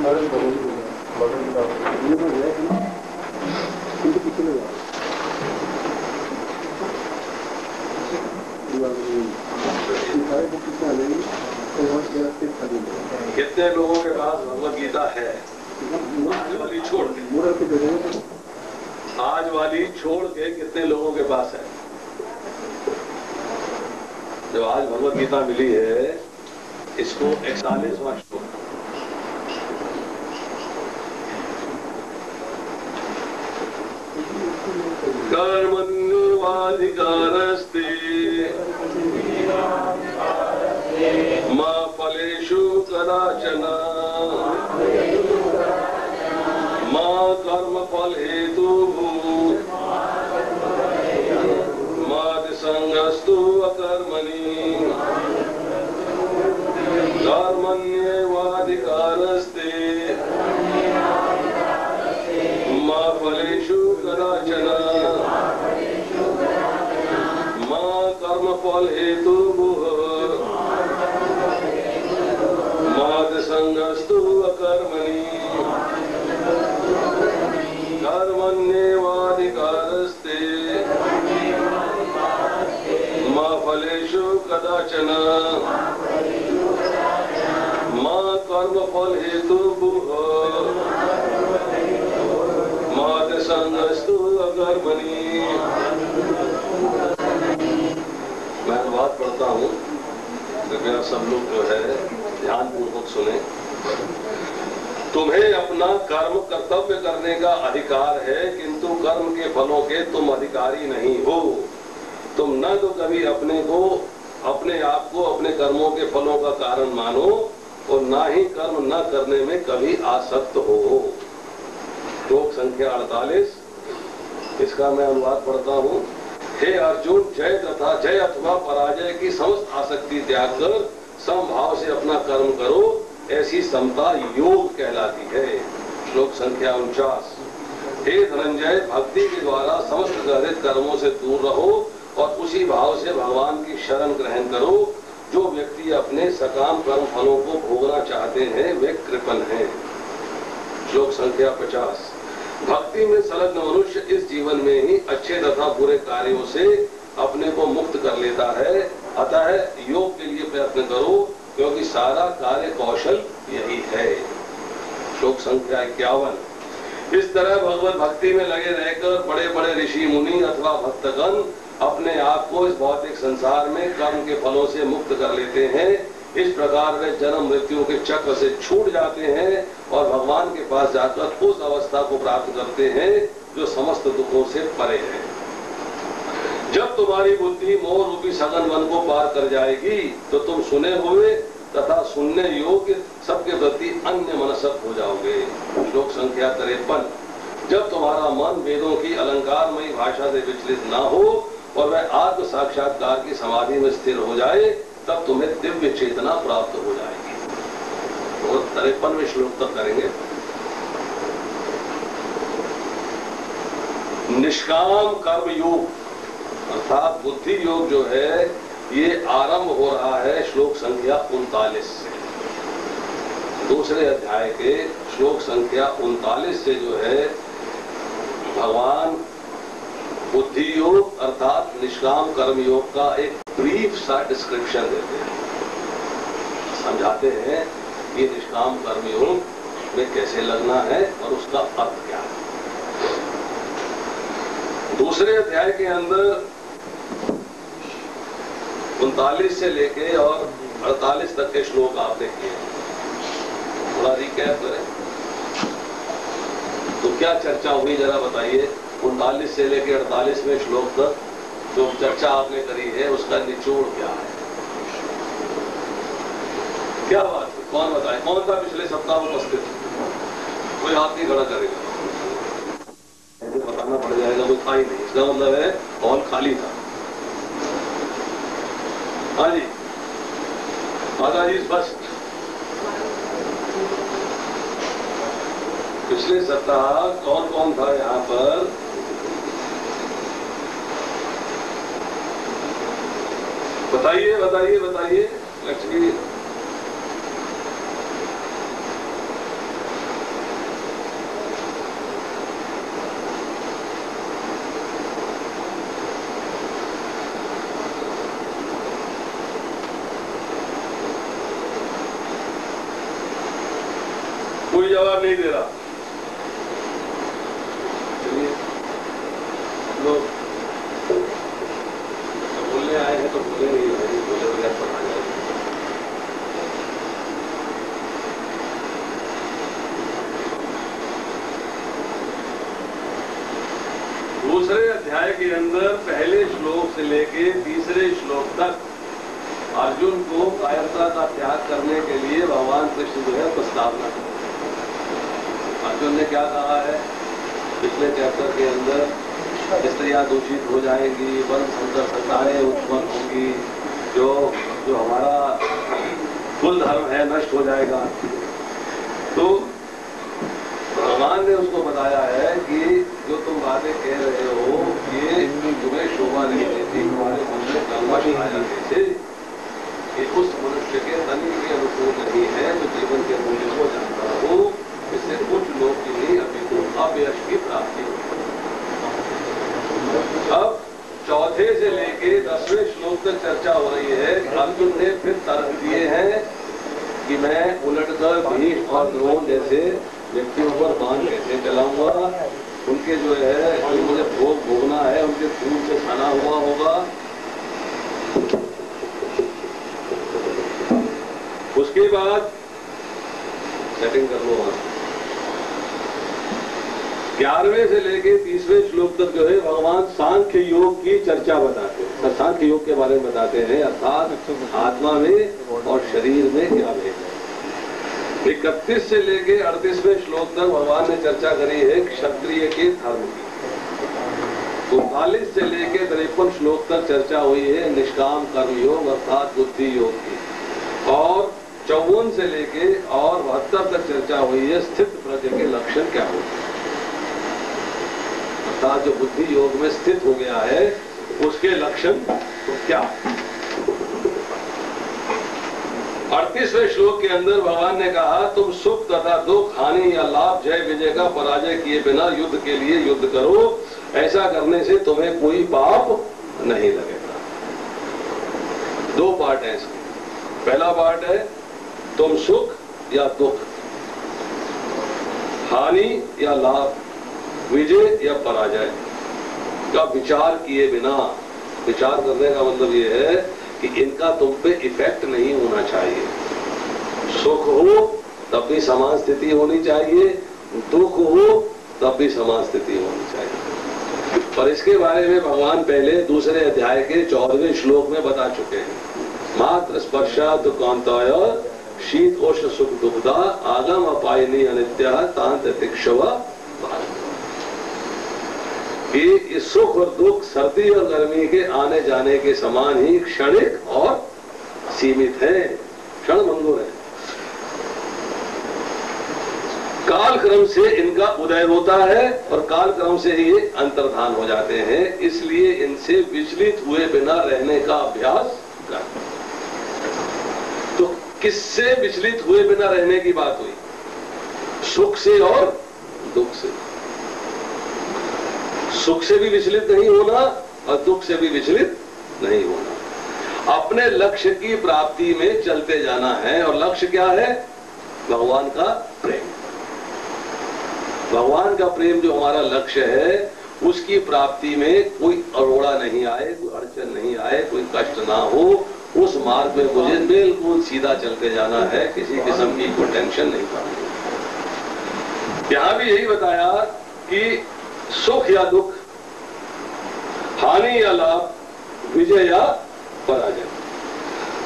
कितने लोगों के पास भगवत गीता है? आज वाली छोड़ के, आज वाली छोड़ के कितने लोगों के पास है? जो आज भगवत गीता मिली है, इसको 41वां श्लोक, कर्मण्येवाधिकारस्ते मा फलेषु कदाचन मा कर्मफल हेतुभूत् मा संगस्तु अकर्मणि कर्मण्येवाधिकारस्ते मा फलेषु कदाचन मा कर्मफल हेतुभूत् मा संगस्तु अकर्मणि कर्मण्येवाधिकारस्ते मा फलेषु कदाचन मा कर्मफल हेतुभूत् मा संगस्तु अकर्मणि। मैं अनुवाद पढ़ता हूँ, कृपया सब लोग जो है ध्यान पूर्वक सुने। तुम्हें अपना कर्म कर्तव्य करने का अधिकार है, किंतु कर्म के फलों के तुम अधिकारी नहीं हो। तुम न तो कभी अपने आप को अपने कर्मों के फलों का कारण मानो और ना ही कर्म न करने में कभी आसक्त हो। श्लोक संख्या 48, इसका मैं अनुवाद पढ़ता हूँ। हे अर्जुन, जय अथवा पराजय की समस्त आसक्ति त्याग कर समभाव से अपना कर्म करो, ऐसी समता योग कहलाती है। श्लोक संख्या 49, हे धनंजय, भक्ति के द्वारा समस्त गृहित कर्मों से दूर रहो और उसी भाव से भगवान की शरण ग्रहण करो। जो व्यक्ति अपने सकाम कर्म फलों को भोगना चाहते हैं वे कृपण हैं। श्लोक संख्या 50, भक्ति में संलग्न मनुष्य इस जीवन में ही अच्छे तथा बुरे कार्यों से अपने को मुक्त कर लेता है। अतः योग के लिए प्रयत्न करो, क्योंकि सारा कार्य कौशल यही है। श्लोक संख्या 51, इस तरह भगवत भक्ति में लगे रहकर बड़े बड़े ऋषि मुनि अथवा भक्तगण अपने आप को इस भौतिक संसार में कर्म के फलों से मुक्त कर लेते हैं। इस प्रकार वे जन्म मृत्यु के चक्र से छूट जाते हैं और भगवान के पास जाकर उस अवस्था को प्राप्त करते हैं जो समस्त दुखों से परे है। जब तुम्हारी बुद्धि मोह रूपी सघन वन को पार कर जाएगी तो तुम सुने हुए तथा सुनने योग्य सबके प्रति अन्य मनस्क हो जाओगे। श्लोक संख्या 53, जब तुम्हारा मन वेदों की अलंकारमयी भाषा से विचलित ना हो और वह आत्म साक्षात्कार की समाधि में स्थिर हो जाए, तब तुम्हें दिव्य चेतना प्राप्त हो जाएगी। और 53वें श्लोक तक करेंगे। निष्काम कर्म योग अर्थात बुद्धि योग जो है ये आरंभ हो रहा है श्लोक संख्या 39 से। दूसरे अध्याय के श्लोक संख्या 39 से जो है भगवान बुद्धि योग अर्थात निष्काम कर्म योग का एक ब्रीफ सा डिस्क्रिप्शन देते हैं, समझाते हैं कि निष्काम कर्म योग में कैसे लगना है और उसका अर्थ क्या है। दूसरे अध्याय के अंदर 39 से लेके और 48 तक के श्लोक आपने किए। थोड़ा रिकैप करें तो क्या चर्चा हुई, जरा बताइए। 39 से लेके 48वें श्लोक तक जो चर्चा आपने करी है उसका निचोड़ क्या है, क्या बात है? कौन बताए? कौन था पिछले सप्ताह उपस्थित? कोई हाथ नहीं खड़ा करेगा, बताना पड़ जाएगा। कोई था ही नहीं, इसका मतलब है हॉल खाली था। हाँ जी, माता जी स्पष्ट। पिछले सप्ताह कौन कौन था यहाँ पर? बताइए बताइए बताइए। लक्ष्मी जवाब नहीं दे रहा। चलिए लोग बोलने आए हैं तो बोले नहीं भाई, बोले बगैर पढ़ा जाए। दूसरे अध्याय के अंदर पहले श्लोक से लेके तीसरे श्लोक तक अर्जुन को कायरता का त्याग करने के लिए भगवान कृष्ण जो है प्रस्तावना कर। अर्जुन ने क्या कहा है पिछले चैप्टर के अंदर, स्त्रियां दूषित हो जाएंगी, वन संकर संताएं उत्पन्न होंगी, जो हमारा कुल धर्म है नष्ट हो जाएगा। तो भगवान ने उसको बताया है कि जो तुम बातें कह रहे हो ये तुम्हें शोभा नहीं देती, तुम्हारे मन में कलमश आ जाने से कि उस मनुष्य के तन के अनुकूल नहीं है जो जीवन के मूल्य को जानता हो। इससे कुछ लोग की नहीं अभी तो अव्यश की प्राप्ति हो। अब चौथे से लेके 10वें श्लोक तक चर्चा हो रही है। अर्जुन ने फिर तर्क दिए हैं कि मैं उलटकर भीष्म और द्रोण जैसे व्यक्तियों पर बाण कैसे चलाऊंगा, उनके जो है जो मुझे भोग भोगना है उनके खून से खाना हुआ होगा। उसके बाद सेटिंग कर लो। 11वें से लेके 30वें श्लोक तक जो है भगवान सांख्य योग की चर्चा बताते हैं, सांख्य योग के बारे में बताते हैं, अर्थात आत्मा में और शरीर में क्या भेद है। 31 से लेके 38वें श्लोक तक भगवान ने चर्चा करी है क्षत्रिय के धर्म की। 45 से लेके 53 श्लोक तक चर्चा हुई है निष्काम कर्म योग अर्थात बुद्धि योग की। और 54 से लेके और 72 तक चर्चा हुई है स्थित प्रज्ञ के लक्षण क्या होते हैं, अर्थात जो बुद्धि योग में स्थित हो गया है उसके लक्षण तो क्या। 38वें श्लोक के अंदर भगवान ने कहा तुम सुख तथा दुख, हानि या लाभ, जय विजय का पराजय किए बिना युद्ध के लिए युद्ध करो। ऐसा करने से तुम्हें कोई पाप नहीं लगेगा। 2 पार्ट है इसके। पहला पार्ट है तुम सुख या दुख, हानि या लाभ, विजय या पराजय का विचार किए बिना। विचार करने का मतलब ये है कि इनका तुम पे इफेक्ट नहीं होना चाहिए। सुख हो तब भी समान स्थिति होनी चाहिए, दुख हो तब भी समान स्थिति होनी चाहिए। पर इसके बारे में भगवान पहले दूसरे अध्याय के 14वें श्लोक में बता चुके हैं। मात्र स्पर्शात् कांताय शीत उष्ण सुख दुखदा आगम अपायनी अनित्य तांत तिक्षव। कि सुख और दुख सर्दी और गर्मी के आने जाने के समान ही क्षणिक और सीमित है, क्षण भंगुर है। काल क्रम से इनका उदय होता है और काल क्रम से ही ये अंतर्धान हो जाते हैं। इसलिए इनसे विचलित हुए बिना रहने का अभ्यास कर। तो किससे विचलित हुए बिना रहने की बात हुई? सुख से और दुख से। सुख से भी विचलित नहीं होना और दुख से भी विचलित नहीं होना। अपने लक्ष्य की प्राप्ति में चलते जाना है। और लक्ष्य क्या है? भगवान का प्रेम। भगवान का प्रेम जो हमारा लक्ष्य है उसकी प्राप्ति में कोई अरोड़ा नहीं आए, कोई अड़चन नहीं आए, कोई कष्ट ना हो। उस मार्ग में मुझे बिल्कुल सीधा चलते जाना है, किसी किस्म की कोई टेंशन नहीं करनी। यहां भी यही बताया कि सुख या दुख, हानि या लाभ, विजय या पराजय,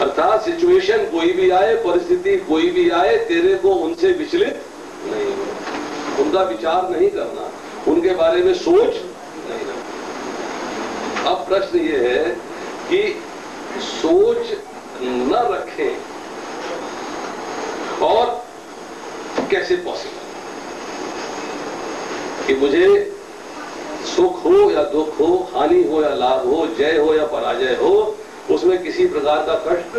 अर्थात सिचुएशन कोई भी आए, परिस्थिति कोई भी आए, तेरे को उनसे विचलित नहीं होना, उनका विचार नहीं करना, उनके बारे में सोच नहीं रखना। अब प्रश्न ये है कि सोच न रखें और कैसे पॉसिबल कि मुझे सुख हो या दुख हो, हानि हो या लाभ हो, जय हो या पराजय हो, उसमें किसी प्रकार का कष्ट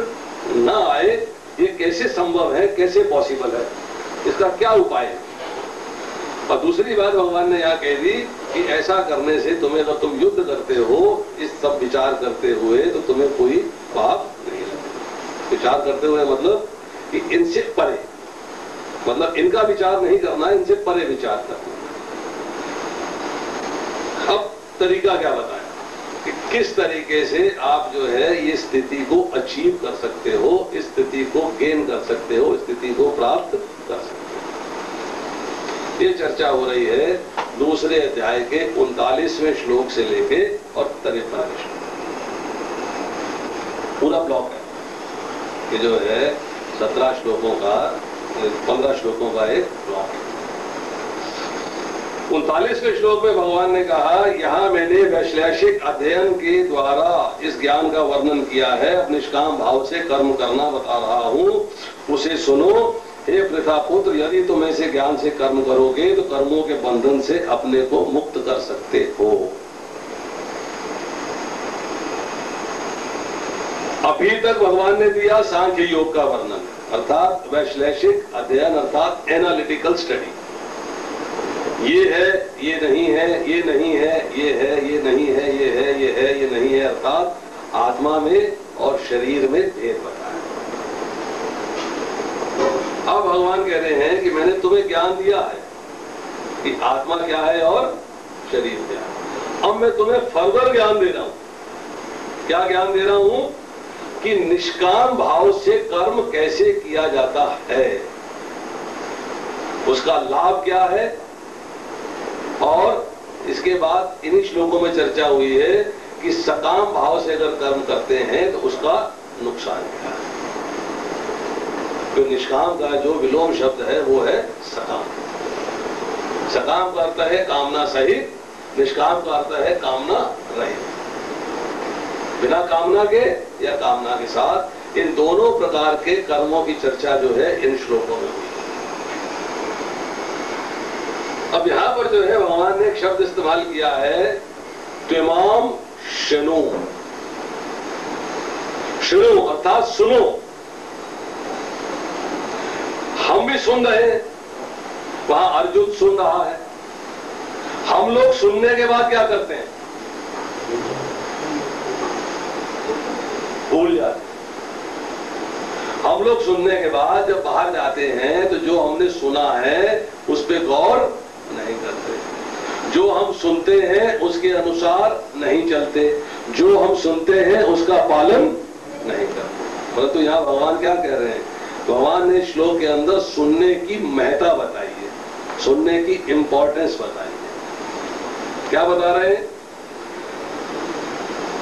न आए। ये कैसे संभव है, कैसे पॉसिबल है, इसका क्या उपाय है? और दूसरी बात भगवान ने यहाँ कह दी कि ऐसा करने से तुम्हें, अगर तुम युद्ध करते हो इस सब विचार करते हुए, तो तुम्हें कोई पाप नहीं लगेगा। विचार करते हुए मतलब कि इनसे परे, मतलब इनका विचार नहीं करना, इनसे परे विचार करना। अब तरीका क्या बताएं कि किस तरीके से आप जो है ये स्थिति को अचीव कर सकते हो, इस स्थिति को गेन कर सकते हो, स्थिति को प्राप्त कर सकते हो। ये चर्चा हो रही है दूसरे अध्याय के 39वें श्लोक से लेके और 53वें श्लोक, पूरा ब्लॉक है कि जो है 17 श्लोकों का 15 श्लोकों का एक ब्लॉक है। 39वें श्लोक में भगवान ने कहा, यहां मैंने वैश्लेषिक अध्ययन के द्वारा इस ज्ञान का वर्णन किया है, अब निष्काम भाव से कर्म करना बता रहा हूं, उसे सुनो। हे पृथा पुत्र, यदि तुम ऐसे ज्ञान से कर्म करोगे तो कर्मों के बंधन से अपने को मुक्त कर सकते हो। अभी तक भगवान ने दिया सांख्य योग का वर्णन, अर्थात वैश्लेषिक अध्ययन, अर्थात एनालिटिकल स्टडी। ये है, ये नहीं है, ये नहीं है, ये है, ये नहीं है, ये है, ये है, ये नहीं है, अर्थात आत्मा में और शरीर में भेद बताया। अब भगवान कह रहे हैं कि मैंने तुम्हें ज्ञान दिया है कि आत्मा क्या है और शरीर क्या है। अब मैं तुम्हें फर्दर ज्ञान दे रहा हूं। क्या ज्ञान दे रहा हूं? कि निष्काम भाव से कर्म कैसे किया जाता है, उसका लाभ क्या है, और इसके बाद इन्हीं श्लोकों में चर्चा हुई है कि सकाम भाव से अगर कर्म करते हैं तो उसका नुकसान क्या है। तो निष्काम का जो विलोम शब्द है वो है सकाम। सकाम का अर्थ है कामना सहित, निष्काम का अर्थ है कामना रहित, बिना कामना के या कामना के साथ। इन दोनों प्रकार के कर्मों की चर्चा जो है इन श्लोकों में हुई। अब यहां पर जो है भगवान ने एक शब्द इस्तेमाल किया है, त्विमाम शृणु। शृणु अर्थात सुनो। हम भी सुन रहे हैं, वहां अर्जुन सुन रहा है। हम लोग सुनने के बाद क्या करते हैं? भूल जाते हैं। हम लोग सुनने के बाद जब बाहर जाते हैं तो जो हमने सुना है उस पर गौर नहीं करते, जो हम सुनते हैं उसके अनुसार नहीं चलते, जो हम सुनते हैं उसका पालन नहीं करते। परंतु यहाँ भगवान क्या कह रहे हैं? भगवान ने श्लोक के अंदर सुनने की महत्ता बताई है, सुनने की इंपॉर्टेंस बताई है। क्या बता रहे हैं?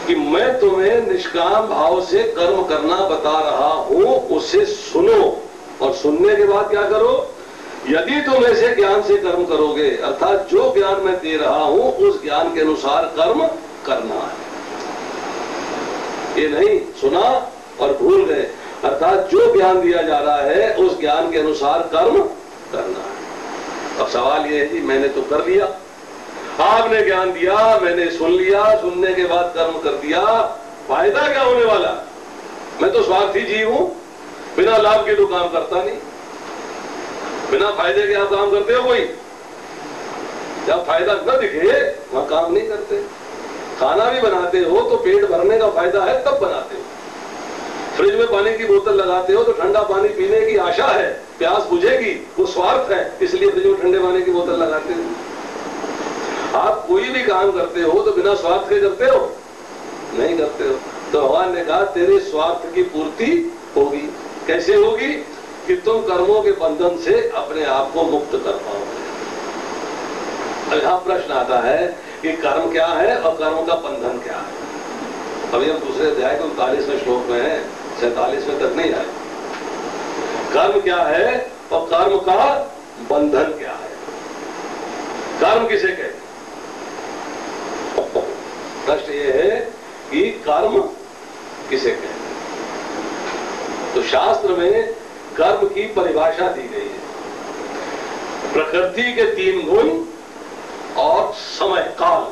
कि मैं तुम्हें निष्काम भाव से कर्म करना बता रहा हूं, उसे सुनो, और सुनने के बाद क्या करो? यदि तुम ऐसे ज्ञान से कर्म करोगे, अर्थात जो ज्ञान मैं दे रहा हूं उस ज्ञान के अनुसार कर्म करना है। ये नहीं सुना और भूल गए, अर्थात जो ज्ञान दिया जा रहा है उस ज्ञान के अनुसार कर्म करना है। अब सवाल ये है कि मैंने तो कर लिया, आपने ज्ञान दिया, मैंने सुन लिया, सुनने के बाद कर्म कर दिया, फायदा क्या होने वाला? मैं तो स्वार्थी जीव हूं, बिना लाभ के तो काम करता नहीं। बिना फायदे के आप काम करते हो? कोई जब फायदा न दिखे वहां काम नहीं करते। खाना भी बनाते हो तो पेट भरने का फायदा है तब बनाते हो। फ्रिज में पानी की बोतल लगाते हो तो ठंडा पानी पीने की आशा है, प्यास बुझेगी, वो स्वार्थ है, इसलिए फ्रिज में ठंडे पानी की बोतल लगाते हो। आप कोई भी काम करते हो तो बिना स्वार्थ के करते हो? नहीं करते हो। तो भगवान ने कहा तेरे स्वार्थ की पूर्ति होगी। कैसे होगी? कि तुम कर्मों के बंधन से अपने आप को मुक्त कर पाओगे। अब यहां प्रश्न आता है कि कर्म क्या है और कर्म का बंधन क्या है। अभी हम दूसरे अध्याय के 39वें श्लोक में है, 47वें तक नहीं आए। कर्म क्या है और कर्म का बंधन क्या है? कर्म किसे कहते हैं? प्रश्न ये है कि कर्म किसे कहते हैं? तो शास्त्र में कर्म की परिभाषा दी गई है। प्रकृति के 3 गुण और समय काल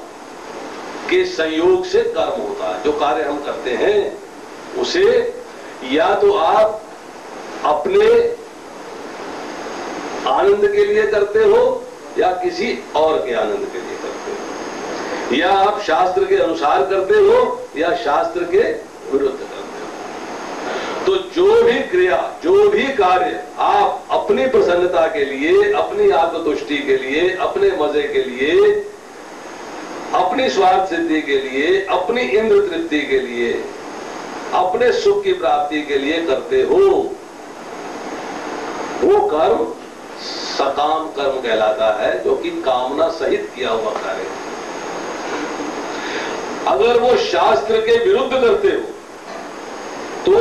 के संयोग से कर्म होता है। जो कार्य हम करते हैं उसे या तो आप अपने आनंद के लिए करते हो या किसी और के आनंद के लिए करते हो, या आप शास्त्र के अनुसार करते हो या शास्त्र के विरुद्ध करते हो। तो जो भी क्रिया, जो भी कार्य आप अपनी प्रसन्नता के लिए, अपनी आत्मतुष्टि के लिए, अपने मजे के लिए, अपनी स्वार्थ सिद्धि के लिए, अपनी इंद्र तृप्ति के लिए, अपने सुख की प्राप्ति के लिए करते हो, वो कर्म सकाम कर्म कहलाता है, जो कि कामना सहित किया हुआ कार्य। अगर वो शास्त्र के विरुद्ध करते हो तो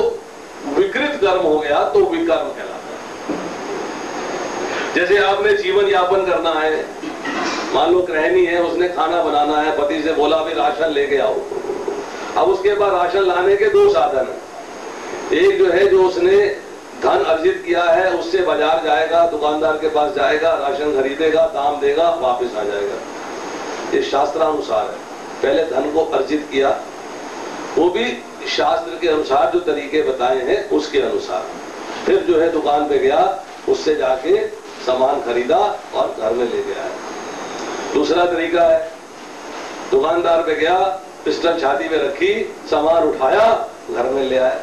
विकृत कर्म हो गया, तो विकर्म कहलाता है। जैसे आपने जीवन यापन करना है, मान लो गृहिणी है, उसने खाना बनाना है, पति से बोला भी राशन लेके आओ। अब उसके बाद राशन लाने के दो साधन है। एक जो है, जो उसने धन अर्जित किया है, उससे बाजार जाएगा, दुकानदार के पास जाएगा, राशन खरीदेगा, दाम देगा, वापस आ जाएगा। ये शास्त्रानुसार है। पहले धन को अर्जित किया, वो भी शास्त्र के अनुसार जो तरीके बताए हैं उसके अनुसार। फिर जो है दुकान पे गया, उससे जाके सामान खरीदा और घर में ले गया। दूसरा तरीका है, दुकानदार पे गया, पिस्टल छाती में रखी, सामान उठाया, घर में ले आया,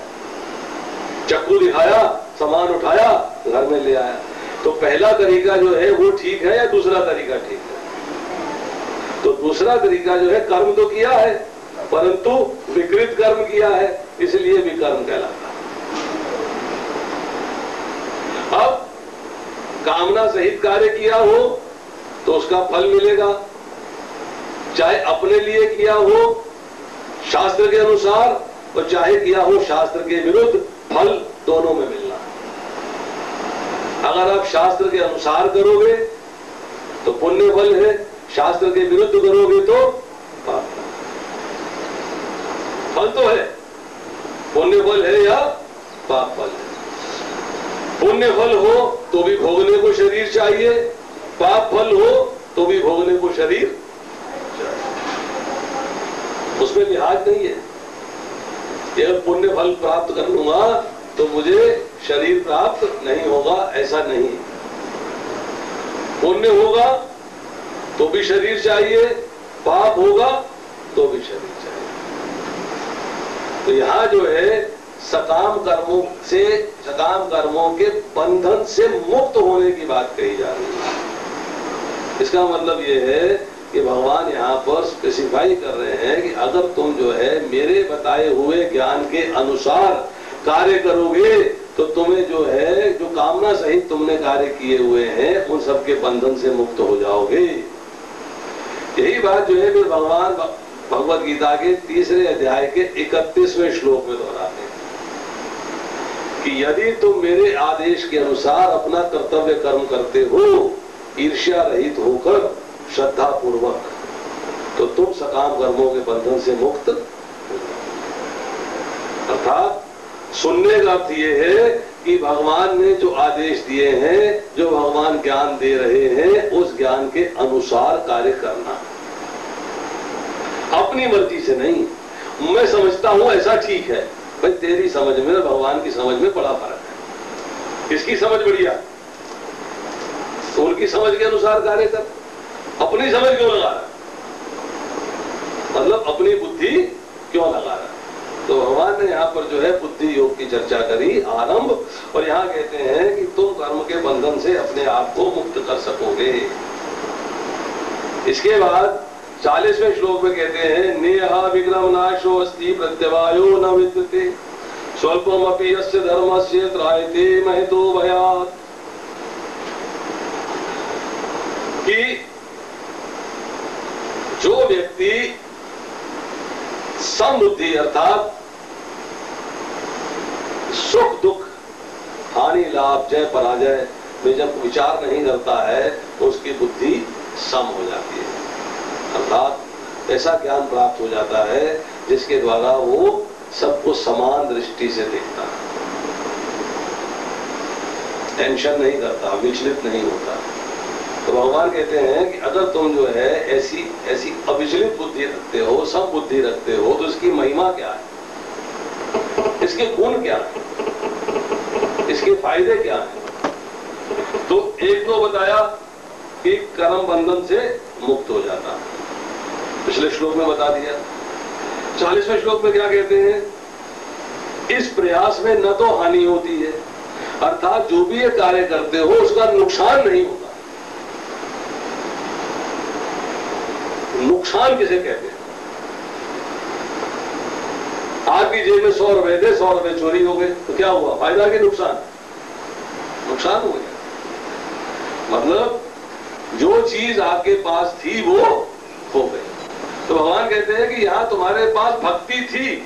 चक्कू दिखाया, सामान उठाया, घर में ले आया। तो पहला तरीका जो है वो ठीक है या दूसरा तरीका ठीक है? तो दूसरा तरीका जो है, कर्म तो किया है परंतु विकृत कर्म किया है, इसलिए विकर्म कहलाता है। अब कामना सहित कार्य किया हो तो उसका फल मिलेगा, चाहे अपने लिए किया हो शास्त्र के अनुसार और चाहे किया हो शास्त्र के विरुद्ध, फल दोनों में मिलना है। अगर आप शास्त्र के अनुसार करोगे तो पुण्य फल है, शास्त्र के विरुद्ध करोगे तो पाप फल तो है। पुण्य फल है या पाप फल है? पुण्य फल हो तो भी भोगने को शरीर चाहिए, पाप फल हो तो भी भोगने को शरीर चाहिए, उसमें लिहाज नहीं है। अगर पुण्य फल प्राप्त कर लूंगा तो मुझे शरीर प्राप्त नहीं होगा, ऐसा नहीं। पुण्य होगा तो भी शरीर चाहिए, पाप होगा तो भी शरीर चाहिए। तो यहां जो है सकाम कर्मों से, सकाम कर्मों के बंधन से मुक्त होने की बात कही जा रही है। इसका मतलब ये है कि भगवान यहाँ पर स्पेसिफाई कर रहे हैं कि अगर तुम जो है मेरे बताए हुए ज्ञान के अनुसार कार्य करोगे तो तुम्हें जो है, जो कामना सहित तुमने कार्य किए हुए हैं, उन सबके बंधन से मुक्त हो जाओगे। यही बात जो है फिर भगवान भगवत गीता के 3रे अध्याय के 31वें श्लोक में दोहराते हैं कि यदि तुम मेरे आदेश के अनुसार अपना कर्तव्य कर्म करते हो, ईर्ष्या रहित होकर श्रद्धा पूर्वक, तो तुम सकाम कर्मों के बंधन से मुक्त। अर्थात सुनने का अर्थ ये है कि भगवान ने जो आदेश दिए हैं, जो भगवान ज्ञान दे रहे हैं, उस ज्ञान के अनुसार कार्य करना, अपनी मर्जी से नहीं। मैं समझता हूं ऐसा ठीक है, भाई तेरी समझ में और भगवान की समझ में बड़ा फर्क है। किसकी समझ बढ़िया? तो उनकी समझ के अनुसार कार्य कर। अपनी समझ क्यों लगा रहा है? मतलब अपनी बुद्धि क्यों लगा रहा है? तो भगवान ने यहाँ पर जो है बुद्धि योग की चर्चा करी आरंभ, और यहाँ कहते हैं कि तुम कर्म के बंधन से अपने आप को मुक्त कर सकोगे। इसके बाद 40वें श्लोक में कहते हैं, नेहा विग्रह नाशो अस्ति प्रत्यवायो न विद्यते स्वल्पमपि यस्य धर्मस्य त्रायते महतो भयात्। कि जो व्यक्ति समबुद्धि अर्थात सुख दुख, हानि लाभ, जय पराजय में जब विचार नहीं करता है तो उसकी बुद्धि सम हो जाती है। अर्थात ऐसा ज्ञान प्राप्त हो जाता है जिसके द्वारा वो सबको समान दृष्टि से देखता है, टेंशन नहीं करता, विचलित नहीं होता। तो भगवान कहते हैं कि अगर तुम जो है ऐसी ऐसी अविचलित बुद्धि रखते हो, सब बुद्धि रखते हो, तो इसकी महिमा क्या है, इसके गुण क्या है, इसके फायदे क्या हैं? तो एक तो बताया कि कर्म बंधन से मुक्त हो जाता है, पिछले श्लोक में बता दिया। 40वें श्लोक में क्या कहते हैं? इस प्रयास में न तो हानि होती है अर्थात जो भी ये कार्य करते हो उसका नुकसान नहीं होता। नुकसान किसे कहते हैं? आपकी जेब में 100 रुपए थे, 100 रुपए चोरी हो गए तो क्या हुआ? फायदा कि नुकसान? नुकसान हो गया। मतलब जो चीज आपके पास थी वो हो गई। तो भगवान कहते हैं कि यहां तुम्हारे पास भक्ति थी,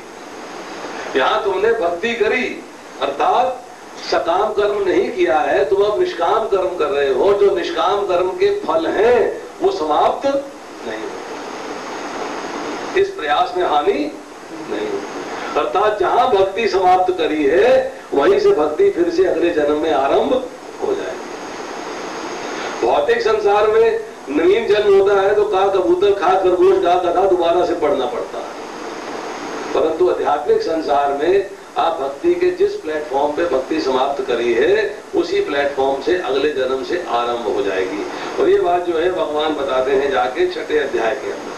यहां तुमने भक्ति करी, अर्थात सकाम कर्म नहीं किया है, तुम अब निष्काम कर्म कर रहे हो। जो निष्काम कर्म के फल हैं वो समाप्त नहीं होते, इस प्रयास में हानि नहीं होती। अर्थात जहां भक्ति समाप्त करी है वहीं से भक्ति फिर से अगले जन्म में आरंभ हो जाएगी। भौतिक संसार में नवीन जन्म होता है तो का कबूतर, खा खरगोश, गा गधा दोबारा से पढ़ना पड़ता है, परंतु आध्यात्मिक संसार में आप भक्ति के जिस प्लेटफॉर्म पे भक्ति समाप्त करी है उसी प्लेटफॉर्म से अगले जन्म से आरंभ हो जाएगी। और ये बात जो है भगवान बताते हैं जाके 6ठे अध्याय के अंदर,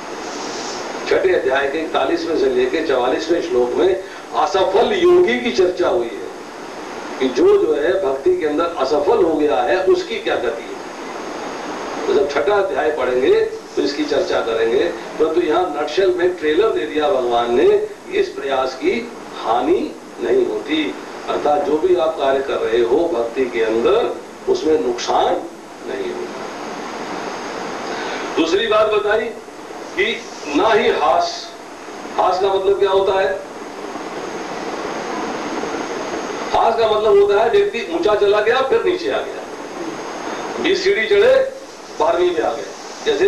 6ठे अध्याय के 41वें से लेकर 44वें श्लोक में असफल योगी की चर्चा हुई है कि जो है भक्ति के अंदर असफल हो गया है उसकी क्या गति है। तो जब 6ठा अध्याय पढ़ेंगे तो इसकी चर्चा करेंगे, परंतु यहाँ नटशेल में ट्रेलर दे दिया भगवान ने, इस प्रयास की हानि नहीं होती। अर्थात जो भी आप कार्य कर रहे हो भक्ति के अंदर उसमें नुकसान नहीं होता। दूसरी बात बताई कि ना ही हास का मतलब क्या होता है? हास का मतलब होता है व्यक्ति ऊंचा चला गया फिर नीचे आ गया, 20 सीढ़ी चढ़े 12वीं में आ गए। जैसे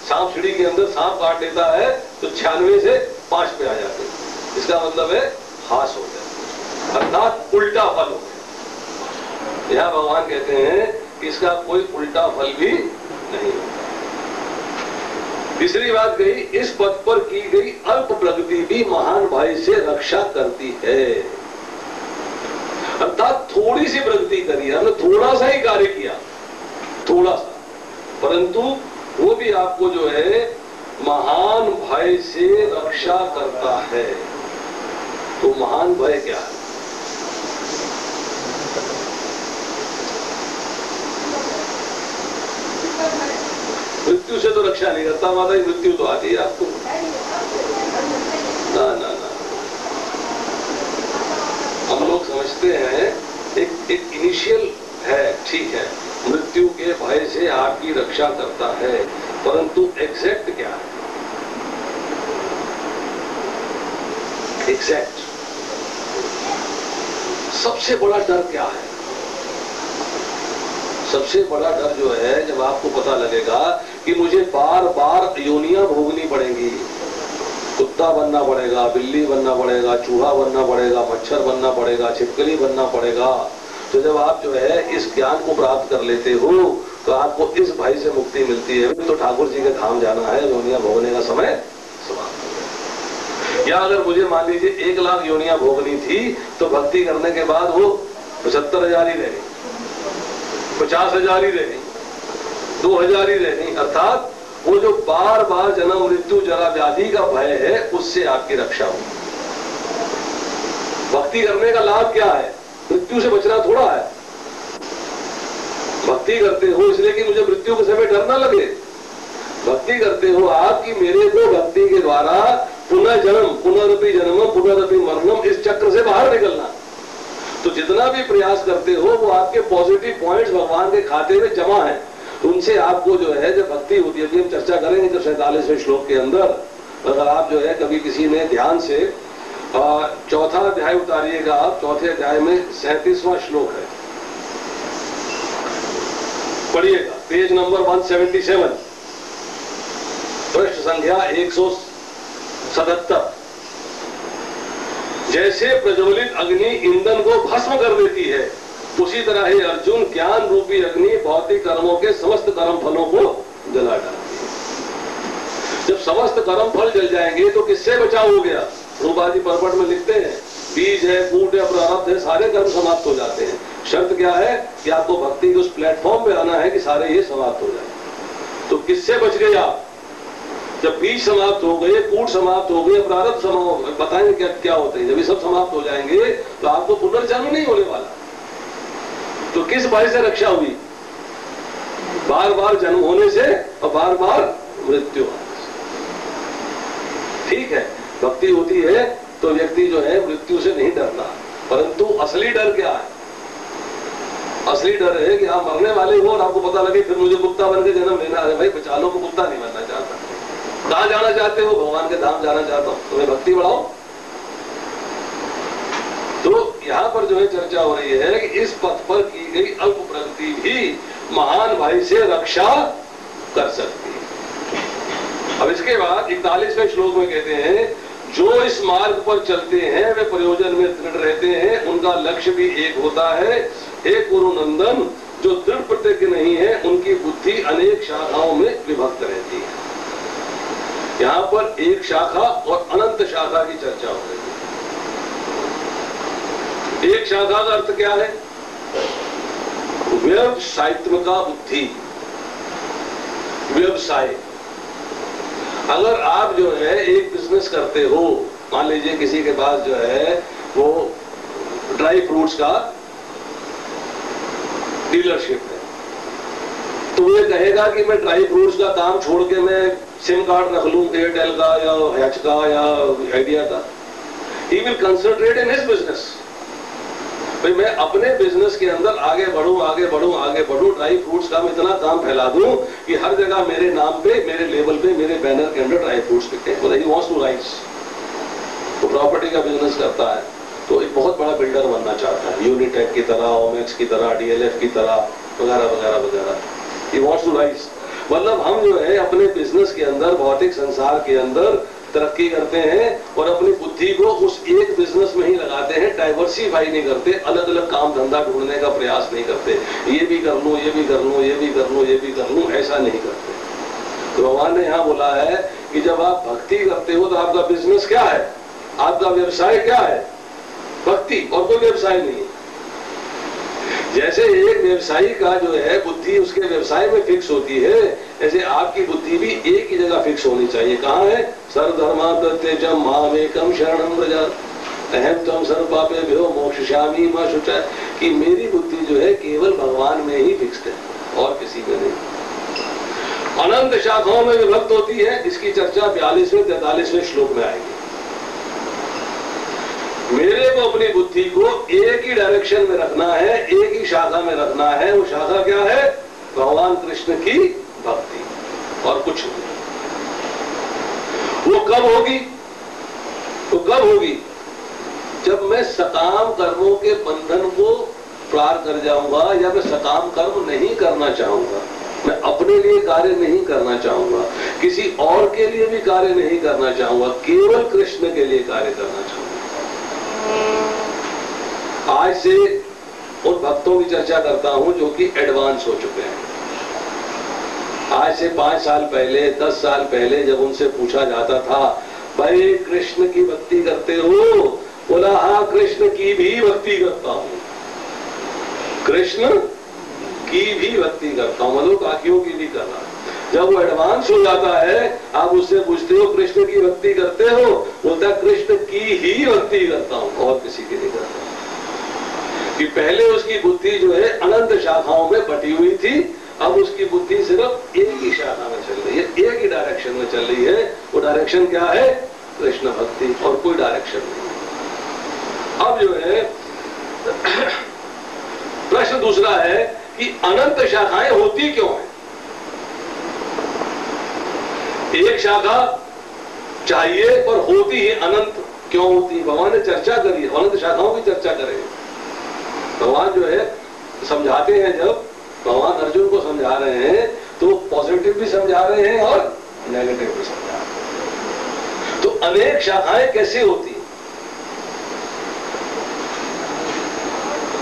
सांप सीढ़ी के अंदर सांप काट लेता है तो 96 से 5 पे आ जाते हैं, इसका मतलब है हास हो गया, अर्थात उल्टा फल हो गया। यहां भगवान कहते हैं कि इसका कोई उल्टा फल भी नहीं होता। तीसरी बात कही, इस पद पर की गई अल्प प्रगति भी महान भाई से रक्षा करती है। अर्थात थोड़ी सी प्रगति करी, हमने थोड़ा सा ही कार्य किया, थोड़ा सा, परंतु वो भी आपको जो है महान भय से रक्षा करता है। तो महान भय क्या है? मृत्यु से तो रक्षा नहीं करता माता, मृत्यु तो आती है आपको। ना ना ना, हम लोग समझते हैं एक इनिशियल है, ठीक है, मृत्यु के भय से आपकी रक्षा करता है, परंतु एग्जैक्ट क्या है? एग्जैक्ट सबसे बड़ा डर क्या है? सबसे बड़ा डर जो है जब आपको पता लगेगा कि मुझे बार बार योनियां भोगनी पड़ेंगी, कुत्ता बनना पड़ेगा, बिल्ली बनना पड़ेगा, चूहा बनना पड़ेगा, मच्छर बनना पड़ेगा, छिपकली बनना पड़ेगा। तो जब आप जो है इस ज्ञान को प्राप्त कर लेते हो तो आपको इस भय से मुक्ति मिलती है। तो ठाकुर जी के धाम जाना है, योनियां भोगने का समय समाप्त। या अगर मुझे मान लीजिए 1 लाख योनियां भोगनी थी तो भक्ति करने के बाद वो 75,000 ही रह गई, 50,000 ही रह गई, 2,000 ही रह गई। अर्थात वो जो बार बार जन्म मृत्यु जरा व्याधि का भय है उससे आपकी रक्षा हो। भक्ति करने का लाभ क्या है? मृत्यु से बचना थोड़ा है। भक्ति करते हो इसलिए कि मुझे मृत्यु के समय डर ना लगे। भक्ति करते हो आप कि मेरे को भक्ति के द्वारा पुनर्जन्म, पुनरपि जन्म, पुनरपि मरणम, इस चक्र से बाहर निकलना। तो जितना भी प्रयास करते हो वो आपके पॉजिटिव पॉइंट्स भगवान के खाते में जमा है, उनसे आपको जो है जब भक्ति होती है, हम चर्चा करेंगे जब 47वें श्लोक के अंदर, अगर आप जो है कभी किसी ने ध्यान से 4था अध्याय उतारिएगा आप, 4थे अध्याय में 37वां श्लोक है, पढ़िएगा, पेज नंबर 177, पृष्ठ संख्या 177। जैसे प्रज्वलित अग्नि ईंधन को भस्म कर देती है, उसी तरह ही अर्जुन ज्ञान रूपी अग्नि भौतिक कर्मों के समस्त कर्म फलों को जला डालती है। जब समस्त कर्म फल जल जाएंगे तो किससे बचाव हो गया? रूपादि परपट में लिखते हैं, बीज है, कूट है, प्रारब्ध है, सारे कर्म समाप्त हो जाते हैं। शर्त क्या है कि आपको भक्ति के उस प्लेटफॉर्म पे आना है कि सारे ये समाप्त हो जाए। तो किससे बच गए आप? जब बीज समाप्त हो गए, कूट समाप्त हो गए, प्रारब्ध समाप्त, बताएंगे क्या क्या होते हैं। जब ये सब समाप्त हो जाएंगे तो आपको पुनर्जन्म नहीं होने वाला। किस भय से रक्षा हुई? बार बार जन्म होने से और बार बार मृत्यु होने से। ठीक है, भक्ति होती है तो व्यक्ति जो है मृत्यु से नहीं डरता, परंतु असली डर क्या है? असली डर है कि आप मरने वाले हो और आपको पता लगे फिर मुझे कुत्ता बन के जन्म लेना है। भाई बचा लो, मैं कुत्ता नहीं बनना चाहता। कहां जाना चाहते हो? भगवान के धाम जाना चाहता हूं। तुम्हें भक्ति बढ़ाओ। तो यहां पर जो है चर्चा हो रही है कि इस पथ पर की गई अल्प प्रगति भी महान भाई से रक्षा कर सकती है। अब इसके बाद 41वें श्लोक में कहते हैं, जो इस मार्ग पर चलते हैं वे प्रयोजन में दृढ़ रहते हैं, उनका लक्ष्य भी एक होता है। हे कुरुनंदन, जो दृढ़ प्रतिज्ञ नहीं है उनकी बुद्धि अनेक शाखाओं में विभक्त रहती है। यहाँ पर एक शाखा और अनंत शाखा की चर्चा हो रही है। एक शाखा का अर्थ क्या है? व्यवसायित्मका बुद्धि, व्यवसाय। अगर आप जो है एक बिजनेस करते हो, मान लीजिए किसी के पास जो है वो ड्राई फ्रूट्स का डीलरशिप है, तो ये कहेगा कि मैं ड्राई फ्रूट्स का काम छोड़ के मैं सिम कार्ड रख लूं एयरटेल का या हैच का या आइडिया का। He will concentrate in his business. भाई मैं अपने बिजनेस के अंदर आगे बढ़ूं, आगे बढ़ूं, आगे बढ़ूं, ड्राई फ्रूट्स का मैं इतना काम फैला दूं कि हर जगह मेरे नाम पे, मेरे लेवल पे, मेरे बैनर के अंदर ड्राई फ्रूट्स बिके। बोला ही वांट्स टू राइज। तो प्रॉपर्टी का बिजनेस करता है तो एक बहुत बड़ा बिल्डर बनना चाहता है, यूनिटेक की तरह, ओमेक्स की तरह, डीएलएफ की तरह, वगैरह वगैरह वगैरह। He wants to rise. मतलब हम जो है अपने बिजनेस के अंदर, भौतिक संसार के अंदर तरक्की करते हैं और अपनी बुद्धि को उस एक बिजनेस में ही लगाते हैं, डाइवर्सिफाई नहीं करते, अलग अलग काम धंधा ढूंढने का प्रयास नहीं करते। ये भी कर लूं, ये भी कर लूं, ये भी कर लूं, ये भी कर लूं, ऐसा नहीं करते। तो भगवान ने यहाँ बोला है कि जब आप भक्ति करते हो तो आपका बिजनेस क्या है, आपका व्यवसाय क्या है? भक्ति, और कोई व्यवसाय नहीं है। जैसे एक व्यवसायी का जो है बुद्धि उसके व्यवसाय में फिक्स होती है, ऐसे आपकी बुद्धि भी एक ही जगह फिक्स होनी चाहिए। कहाँ है? सर्वधर्मा प्रत्यजम मामेकम शरणं व्रज अहम त्वं सर्व पापेभ्यो मोक्षयिष्यामि मा शुचः। कि मेरी बुद्धि जो है केवल भगवान में ही फिक्स्ड है और किसी में नहीं। अनंत शाखाओं में विभक्त होती है, इसकी चर्चा 42वें 43वें श्लोक में आएगी। मेरे को अपनी बुद्धि को एक ही डायरेक्शन में रखना है, एक ही शाखा में रखना है। वो शाखा क्या है? भगवान कृष्ण की भक्ति, और कुछ नहीं। वो कब होगी? वो कब होगी? जब मैं सकाम कर्मों के बंधन को पार कर जाऊंगा, या मैं सकाम कर्म नहीं करना चाहूंगा, मैं अपने लिए कार्य नहीं करना चाहूंगा, किसी और के लिए भी कार्य नहीं करना चाहूंगा, केवल कृष्ण के लिए कार्य करना चाहूंगा। आज से उन भक्तों की चर्चा करता हूं जो कि एडवांस हो चुके हैं। आज से 5 साल पहले, 10 साल पहले जब उनसे पूछा जाता था, भाई कृष्ण की भक्ति करते हो? बोला हाँ, कृष्ण की भी भक्ति करता हूं, कृष्ण की भी भक्ति करता हूं, मतलब काकियों की भी कर रहा। जब वो एडवांस हो जाता है, आप उससे पूछते हो कृष्ण की भक्ति करते हो? बोलता है कृष्ण की ही भक्ति करता हूं, और किसी की नहीं करता। कि पहले उसकी बुद्धि जो है अनंत शाखाओं में बटी हुई थी, अब उसकी बुद्धि सिर्फ एक ही शाखा में चल रही है, एक ही डायरेक्शन में चल रही है। वो डायरेक्शन क्या है? कृष्ण भक्ति, और कोई डायरेक्शन नहीं। अब जो है प्रश्न दूसरा है कि अनंत शाखाएं होती क्यों है? एक शाखा चाहिए पर होती है अनंत क्यों होती? भगवान ने चर्चा करी, अनंत शाखाओं की चर्चा करें। भगवान जो है समझाते हैं, जब भगवान अर्जुन को समझा रहे हैं तो पॉजिटिव भी समझा रहे हैं और नेगेटिव भी समझा रहे हैं। तो अनेक शाखाएं कैसे होती हैं?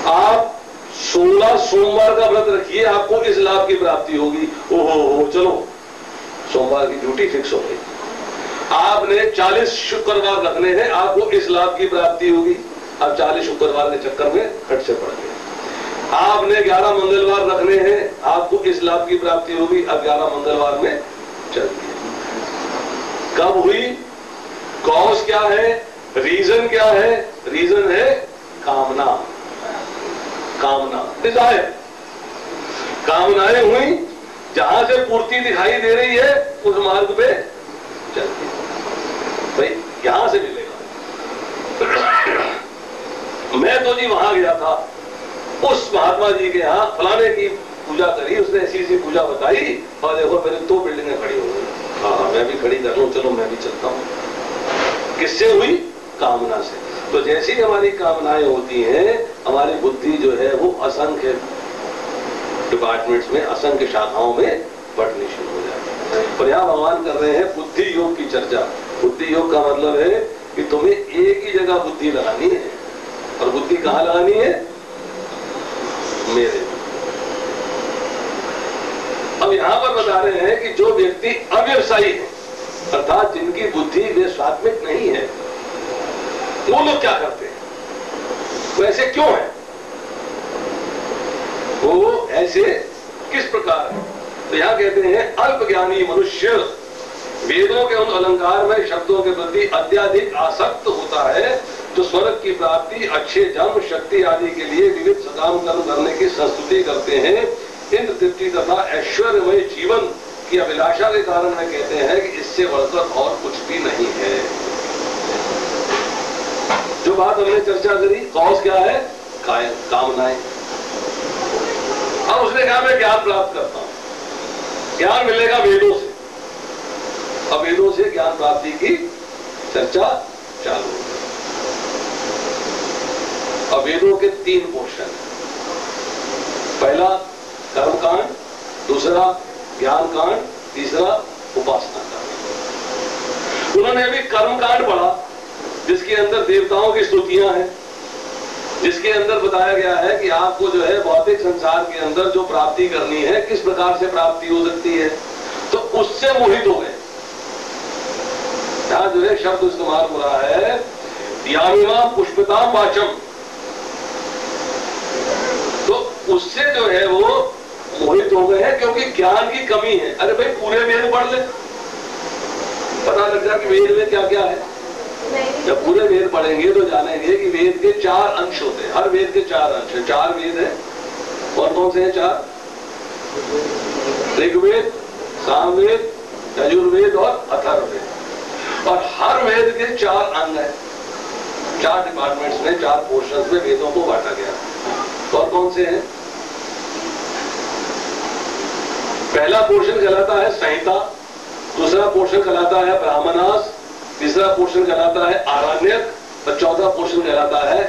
आप 16 सोमवार का व्रत रखिए, आपको इस लाभ की प्राप्ति होगी। ओहो, चलो सोमवार की ड्यूटी फिक्स हो गई। आपने 40 शुक्रवार रखने हैं, आपको इस लाभ की प्राप्ति होगी। अब 40 शुक्रवार के चक्कर में खट से पड़ गए। आपने 11 मंगलवार रखने हैं, आपको इस लाभ की प्राप्ति होगी। अब 11 मंगलवार में चल दिए। कब हुई? कॉज क्या है? रीजन क्या है? रीजन है कामना, कामना, डिजायर। कामनाएं हुई, जहां से पूर्ति दिखाई दे रही है उस मार्ग पे चलती, भाई यहां से मिलेगा। मैं तो जी वहां गया था, उस महात्मा जी के यहाँ फलाने की पूजा करी, उसने ऐसी ऐसी पूजा बताई और देखो मेरे 2 बिल्डिंगें खड़ी हो गई। हाँ मैं भी खड़ी कर लूं, चलो मैं भी चलता हूं। किससे हुई? कामना से। तो जैसी हमारी कामनाएं होती हैं, हमारी बुद्धि जो है वो असंख्य डिपार्टमेंट्स में, असंख्य शाखाओं में बढ़नी शुरू हो जाती है। और यहाँ भगवान कर रहे हैं बुद्धि योग की चर्चा। बुद्धि योग का मतलब है कि तुम्हें एक ही जगह बुद्धि लगानी है, और बुद्धि कहाँ लगानी है? मेरे। अब यहां पर बता रहे हैं कि जो व्यक्ति अव्यवसायी है, अर्थात जिनकी बुद्धि व्यवसात्मिक नहीं है, वो लोग क्या करते हैं, वो ऐसे क्यों है, वो ऐसे किस प्रकार है? तो यहां कहते हैं अल्प ज्ञानी मनुष्य वेदों के उन अलंकार में शब्दों के प्रति अत्यधिक आसक्त होता है, जो स्वर्ग की प्राप्ति, अच्छे जन्म, शक्ति आदि के लिए विविध सकाम कर्म करने की संस्तुति करते हैं। इंद्र तृप्ति तथा ऐश्वर्यमय जीवन की अभिलाषा के कारण में कहते हैं कि इससे बढ़कर और कुछ भी नहीं है। जो बात हमने चर्चा करी, कॉज क्या है? कामनाएं। अब उसने कहा मैं ज्ञान प्राप्त करता हूं, ज्ञान मिलेगा वेदों से। अब वेदों से ज्ञान प्राप्ति की चर्चा चालू है। अब वेदों के 3 पोर्शन, पहला कर्मकांड, दूसरा ज्ञान कांड, तीसरा उपासना कांड। उन्होंने अभी कर्मकांड पढ़ा, जिसके अंदर देवताओं की स्तुतियां हैं, जिसके अंदर बताया गया है कि आपको जो है भौतिक संसार के अंदर जो प्राप्ति करनी है, किस प्रकार से प्राप्ति हो सकती है, तो उससे मोहित हो गए। यहां जो है शब्द इस्तेमाल हो रहा है यामिमा पुष्पताम वाचम, तो उससे जो है वो मोहित हो गए हैं, क्योंकि ज्ञान की कमी है। अरे भाई पूरे वेद पढ़ ले, पता लग जाए कि वेद में क्या क्या है। जब पूरे वेद पढ़ेंगे तो जानेंगे कि वेद के 4 अंश होते हैं, हर वेद के 4 अंश है। 4 वेद है, कौन कौन से हैं? 4 ऋग्वेद, सामवेद, यजुर्वेद और अथर्ववेद। और हर वेद के 4 अंग है, 4 डिपार्टमेंट्स में, 4 पोर्शंस में वेदों को बांटा गया। कौन कौन से हैं? पहला पोर्शन कहलाता है संहिता, दूसरा पोर्शन कहलाता है ब्राह्मणास, तीसरा पोर्शन कहलाता है आरण्यक, और चौथा पोर्शन कहलाता है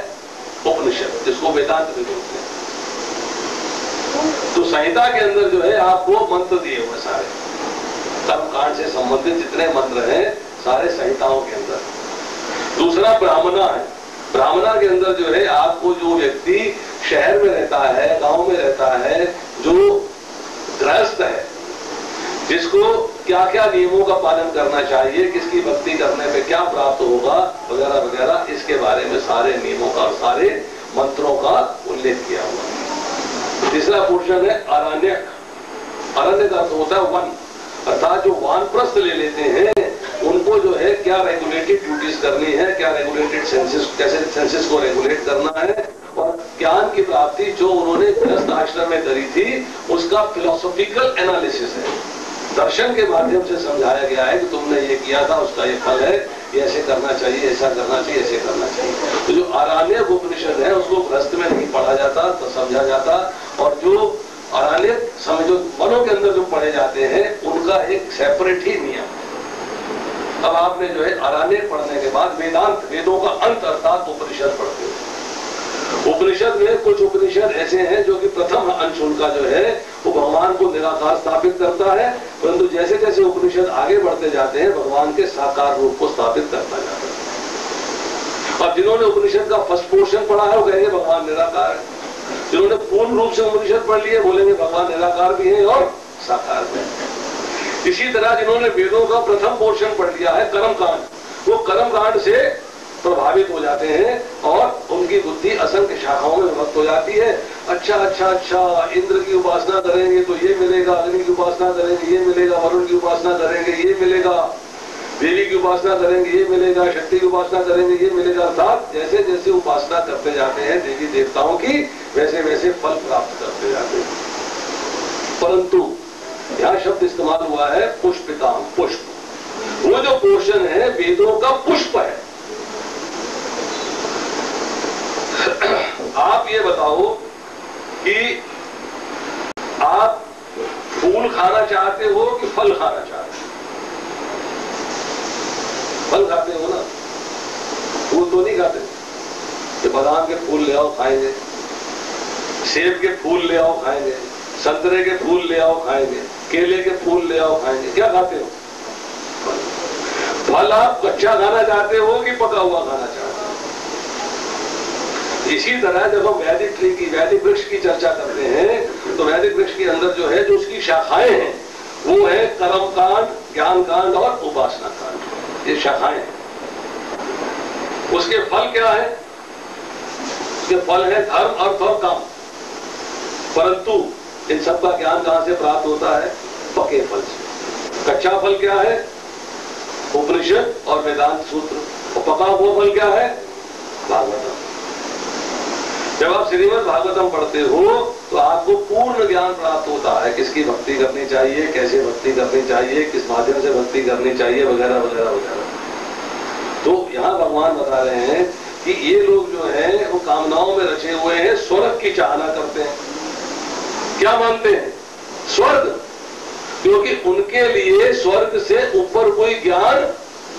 उपनिषद, जिसको वेदांत भी बोलते हैं। तो संहिता के अंदर जो है आपको मंत्र दिए हुए सारे कर्मकांड से संबंधित जितने मंत्र हैं सारे संहिताओं के अंदर। दूसरा ब्राह्मणा है, ब्राह्मणा के अंदर जो है आपको जो व्यक्ति शहर में रहता है, गांव में रहता है, जो गृहस्थ है, जिसको क्या क्या नियमों का पालन करना चाहिए, किसकी भक्ति करने पे क्या प्राप्त होगा वगैरह वगैरह, इसके बारे में सारे नियमों का और सारे मंत्रों का उल्लेख किया हुआ। तीसरा पोर्शन है अरण्यक। अरण्य का अर्थ होता है वन, अर्थात जो वानप्रस्थ ले लेते हैं उनको जो है क्या रेगुलेटेड ड्यूटीज करनी है, क्या रेगुलेटेड सेंसेस, कैसे सेंसेस को रेगुलेट करना है, और ज्ञान की प्राप्ति जो उन्होंने गृहस्थ आश्रम में करी थी उसका फिलोसॉफिकल एनालिसिस है। दर्शन के माध्यम से समझाया गया है कि तुमने ये किया था, उसका ये फल है, ये ऐसे करना चाहिए, ऐसा करना चाहिए, ऐसे करना चाहिए। तो जो आरण्यक उपनिषद है उसको गृहस्थ में नहीं पढ़ा जाता, तो समझा जाता, और जो आरण्यक समय जो वनों के अंदर जो पढ़े जाते हैं उनका एक सेपरेट ही नियम है। अब आपने जो है आरण्यक पढ़ने के बाद वेदांत, वेदों का अंत अर्थात उपनिषद पढ़ते हो। उपनिषद में कुछ उपनिषद ऐसे हैं जो कि प्रथम अंश उनका जो है वो भगवान को निराकार स्थापित करता है, परंतु जैसे जैसे उपनिषद आगे बढ़ते जाते हैं भगवान के साकार रूप को स्थापित करता जाता है। और जिन्होंने उपनिषद का फर्स्ट पोर्शन पढ़ा है वो कहेंगे भगवान निराकार है, जिन्होंने पूर्ण रूप से उपनिषद पढ़ लिए बोलेंगे भगवान निराकार भी है और साकार भी है। इसी तरह जिन्होंने वेदों का प्रथम पोर्शन पढ़ लिया है कर्मकांड, वो कर्मकांड से प्रभावित हो जाते हैं और उनकी बुद्धि असंख्य शाखाओं में विभक्त हो जाती है। अच्छा अच्छा अच्छा, इंद्र की उपासना करेंगे तो ये मिलेगा, अग्नि की उपासना करेंगे ये मिलेगा, वरुण की उपासना करेंगे ये मिलेगा, देवी की उपासना करेंगे ये मिलेगा, शक्ति की उपासना करेंगे ये मिलेगा। अर्थात जैसे जैसे उपासना करते जाते हैं देवी देवताओं की, वैसे वैसे फल प्राप्त करते जाते हैं। परंतु यहां शब्द इस्तेमाल हुआ है पुष्पिताम, पुष्प। वो जो पोषण है वेदों का पुष्प है। आप ये बताओ कि आप फूल खाना चाहते हो कि फल खाना चाहते हो? फल खाते हो ना, फूल तो नहीं खाते। कि बादाम के फूल ले आओ खाएंगे, सेब के फूल ले आओ खाएंगे, संतरे के फूल ले आओ खाएंगे, केले के फूल ले आओ खाएंगे। क्या खाते हो? फल आप कच्चा खाना चाहते हो कि पका हुआ खाना चाहते हो? इसी तरह जब हम वैदिक ट्री की, वैदिक वृक्ष की चर्चा करते हैं तो वैदिक वृक्ष के अंदर जो है, जो उसकी शाखाएं हैं वो है कर्म कांड, ज्ञान कांड और उपासना कांड। ये शाखाएं हैं। उसके फल क्या है? उसके फल है धर्म, अर्थ और काम। परंतु इन सब का ज्ञान कहां से प्राप्त होता है? पके फल से। कच्चा फल क्या है? उपनिषद और वेदांत सूत्र। और पका हुआ फल क्या है? भागवतम। जब आप श्रीमद् भागवतम पढ़ते हो तो आपको पूर्ण ज्ञान प्राप्त होता है, किसकी भक्ति करनी चाहिए, कैसे भक्ति करनी चाहिए, किस माध्यम से भक्ति करनी चाहिए, वगैरह वगैरह वगैरह। तो यहाँ भगवान बता रहे हैं कि ये लोग जो है वो कामनाओं में रचे हुए हैं, स्वर्ग की चाहना करते हैं। क्या मानते हैं? स्वर्ग। क्योंकि उनके लिए स्वर्ग से ऊपर कोई ज्ञान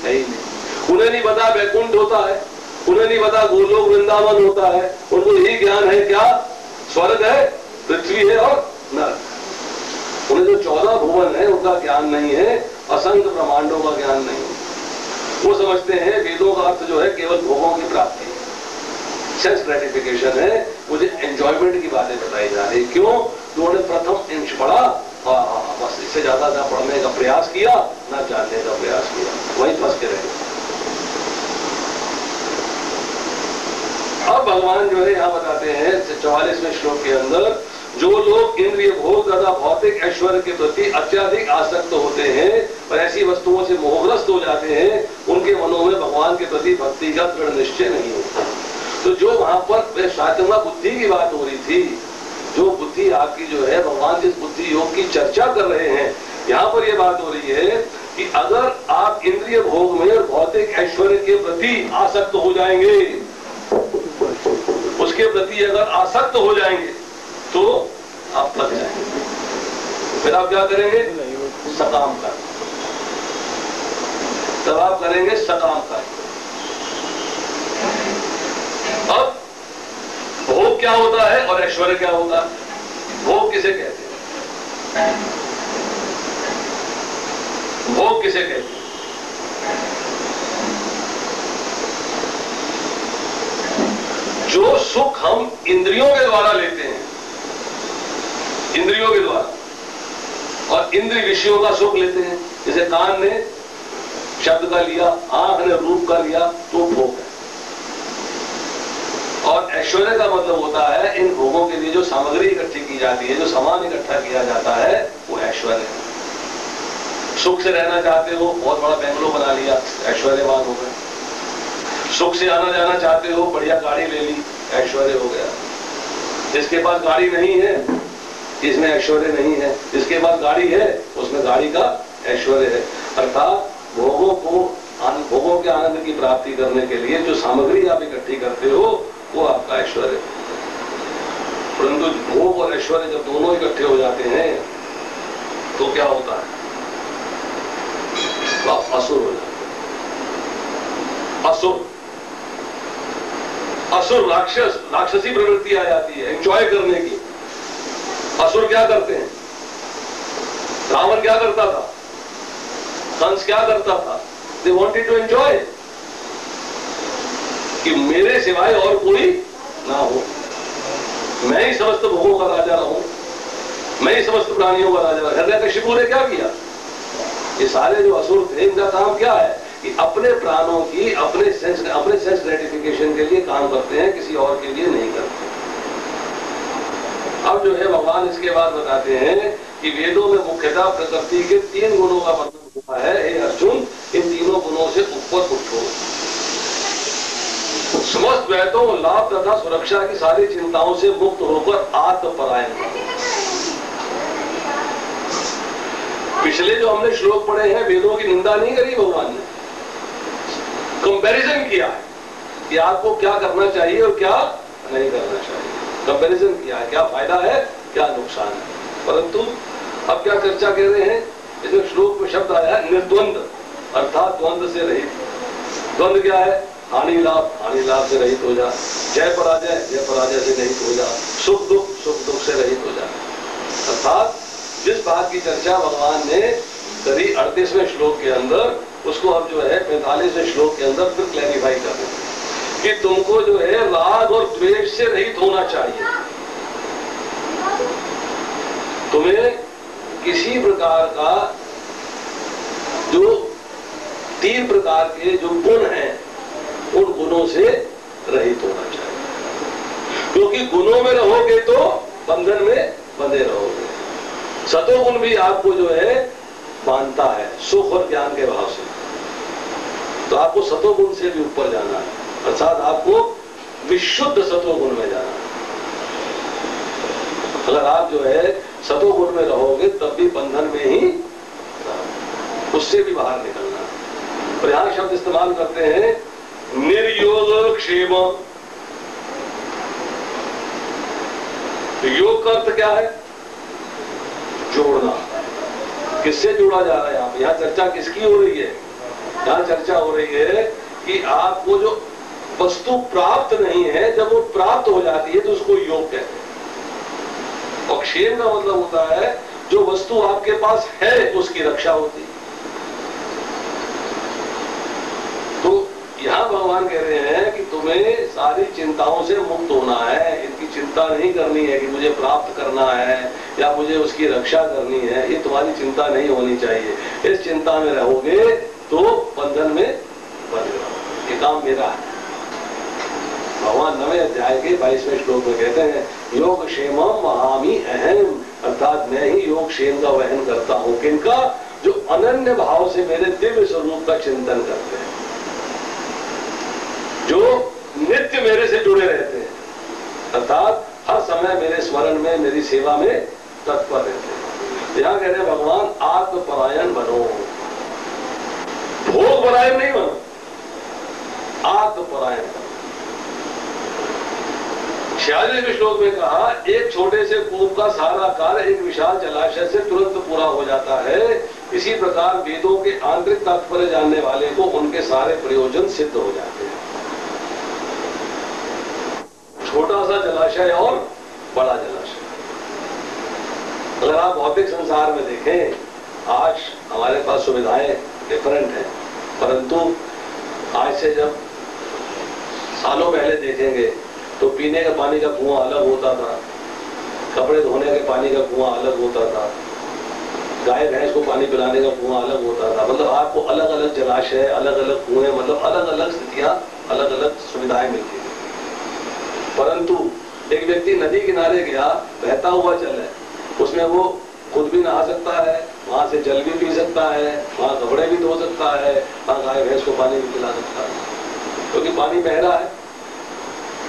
है ही नहीं। उन्हें नहीं पता वैकुंठ होता है, उन्हें नहीं पता गोलोक वृंदावन होता है। उनको यही ज्ञान है क्या? स्वर्ग है, पृथ्वी है और नरक। उन्हें जो 14 भुवन है उनका ज्ञान नहीं है, असंख्य ब्रह्मांडों का ज्ञान नहीं है। वो समझते हैं वेदों का अर्थ जो है केवल भोगों की प्राप्ति है, सेंस ग्रेटिफिकेशन है, मुझे एंजॉयमेंट की बातें बताई जा रही। क्यों? उन्होंने प्रथम इंच पढ़ा और बस इससे ज्यादा ना पढ़ने का प्रयास किया, ना जानने का प्रयास किया, वहीं फंस के रहे। अब भगवान जो है यहाँ बताते हैं 44वें श्लोक के अंदर, जो लोग इंद्रिय भोग तथा भौतिक ऐश्वर्य के प्रति अत्यधिक आसक्त होते हैं और ऐसी वस्तुओं से मोहग्रस्त हो जाते हैं, उनके मनों में भगवान के प्रति भक्ति का दृढ़ निश्चय नहीं होता। तो जो वहां पर सातवा बुद्धि की बात हो रही थी, जो बुद्धि आपकी जो है, भगवान जिस बुद्धि योग की चर्चा कर रहे हैं, यहाँ पर यह बात हो रही है कि अगर आप इंद्रिय भोग में और भौतिक ऐश्वर्य के प्रति आसक्त हो जाएंगे, उसके प्रति अगर आसक्त हो जाएंगे तो आप थक जाएंगे। फिर आप क्या करेंगे? सकाम कर्म। तब आप करेंगे सकाम कर्म। अब भोग क्या होता है और ऐश्वर्य क्या होता है? भोग किसे कहते हैं? भोग किसे कहते हैं? जो सुख हम इंद्रियों के द्वारा लेते हैं, इंद्रियों के द्वारा, और इंद्रिय विषयों का सुख लेते हैं। जैसे कान ने शब्द का लिया, आंख ने रूप का लिया, तो भोग है। और ऐश्वर्य का मतलब होता है इन भोगों के लिए जो सामग्री इकट्ठी की जाती है, जो सामान इकट्ठा किया जाता है, वो ऐश्वर्य है। सुख से रहना चाहते हो, बहुत बड़ा बेंगलो बना लिया, ऐश्वर्यवान हो गए। सुख से आना जाना चाहते हो, बढ़िया गाड़ी ले ली, ऐश्वर्य हो गया। जिसके पास गाड़ी नहीं है, इसमें ऐश्वर्य नहीं है। जिसके पास गाड़ी है, उसमें गाड़ी का ऐश्वर्य है। अर्थात भोगों के आनंद की प्राप्ति करने के लिए जो सामग्री आप इकट्ठी करते हो, वो आपका ऐश्वर्य है। परंतु भोग और ऐश्वर्य जब दोनों इकट्ठे हो जाते हैं तो क्या होता है? तो आप असुर हो जाते हैं। असुर राक्षस, राक्षसी प्रवृत्ति आ जाती है एंजॉय करने की। असुर क्या करते हैं? रावण क्या करता था? कंस क्या करता था? दे वांटेड टू एंजॉय, कि मेरे सिवाय और कोई ना हो, मैं ही समस्त भोगों का राजा रहूं, मैं ही समस्त प्राणियों का राजा। हिरण्यकशिपु ने क्या किया? ये सारे जो असुर थे, इनका काम क्या है कि अपने प्राणों की, अपने सेंस ग्रेटिफिकेशन के लिए काम करते हैं, किसी और के लिए नहीं करते। अब जो है भगवान इसके बाद बताते हैं कि वेदों में मुख्यतः प्रकृति के 3 गुणों का वर्णन हुआ है। हे अर्जुन, इन तीनों गुणों से ऊपर उठो। समस्त वैदों, लाभ तथा सुरक्षा की सारी चिंताओं से मुक्त होकर आत्मपरायण। पिछले जो हमने श्लोक पढ़े हैं, वेदों की निंदा नहीं करी भगवान ने, कंपैरिजन किया है कि आपको क्या करना चाहिए और क्या नहीं करना चाहिए। कंपैरिजन किया है, क्या फायदा है क्या नुकसान है। परंतु अब क्या चर्चा कर रहे हैं, इसमें श्लोक में शब्द आया है निर्द्वंद, अर्थात द्वंद से रहित। द्वंद क्या है? हानि लाभ से रहित हो जा, जय पराजय से रहित हो जा, सुख दुख से रहित हो जा। अर्थात जिस बात की चर्चा भगवान ने करी 38वें श्लोक के अंदर, उसको अब जो है 45वें श्लोक के अंदर फिर क्लैरिफाई कर रहे हैं कि तुमको जो है राग और द्वेष से रहित होना चाहिए। तुम्हें किसी प्रकार का जो 3 प्रकार के जो गुण हैं, उन गुणों से रहित होना चाहिए, क्योंकि गुणों में रहोगे तो बंधन में बंधे रहोगे। सतोगुण भी आपको जो है बांधता है सुख और ज्ञान के भाव से, तो आपको सतोगुण से भी ऊपर जाना है, अर्थात आपको विशुद्ध सतोगुण में जाना है। अगर आप जो है सतोगुण में रहोगे तब भी बंधन में ही, उससे भी बाहर निकलना है। और यहां शब्द इस्तेमाल करते हैं निर्योग क्षेम। योग का अर्थ क्या है? जोड़ना। किससे जोड़ा जा रहा है? यहाँ चर्चा किसकी हो रही है? यहाँ चर्चा हो रही है कि आपको जो वस्तु प्राप्त नहीं है, जब वो प्राप्त हो जाती है तो उसको योग कहते हैं। और क्षेम का मतलब होता है जो वस्तु आपके पास है उसकी रक्षा होती है। तो यहां भगवान कह रहे हैं कि तुम्हें सारी चिंताओं से मुक्त होना है, इनकी चिंता नहीं करनी है कि मुझे प्राप्त करना है या मुझे उसकी रक्षा करनी है, ये तुम्हारी चिंता नहीं होनी चाहिए। इस चिंता में रहोगे तो बंधन में बंधे रहोगे। ये काम मेरा है। भगवान 9वें अध्याय के 22वें श्लोक में कहते हैं योग क्षेमम वहामी अहम, अर्थात मैं ही योग क्षेम का वहन करता हूं। किनका? जो अनन्य भाव से मेरे दिव्य स्वरूप का चिंतन करते हैं, जो नित्य मेरे से जुड़े रहते हैं, अर्थात हर समय मेरे स्मरण में, मेरी सेवा में तत्पर रहते हैं। यहां कह रहे भगवान आत्मपरायण बनो, भोग परायण नहीं बनो, आत्मपरायण बनो। 46वें श्लोक में कहा एक छोटे से कूप का सारा कार्य एक विशाल जलाशय से तुरंत पूरा हो जाता है। इसी प्रकार वेदों के आंतरिक तात्पर्य जानने वाले को उनके सारे प्रयोजन सिद्ध हो जाते हैं। छोटा सा जलाशय और बड़ा जलाशय। अगर आप भौतिक संसार में देखें, आज हमारे पास सुविधाएं डिफरेंट हैं, परंतु आज से जब सालों पहले देखेंगे तो पीने का पानी का कुआं अलग होता था, कपड़े धोने के पानी का कुआं अलग होता था, गाय भैंस को पानी पिलाने का कुआं अलग होता था। मतलब आपको अलग अलग जलाशय, अलग अलग कुएं, मतलब अलग अलग स्थितियां, अलग अलग सुविधाएं मिलती थी। परंतु एक व्यक्ति नदी किनारे गया, बहता हुआ जल है, उसमें वो खुद भी नहा सकता है, वहां से जल भी पी सकता है, वहां कपड़े भी धो सकता है, वहां गाय भैंस को पानी भी पिला सकता है, क्योंकि पानी बह रहा है,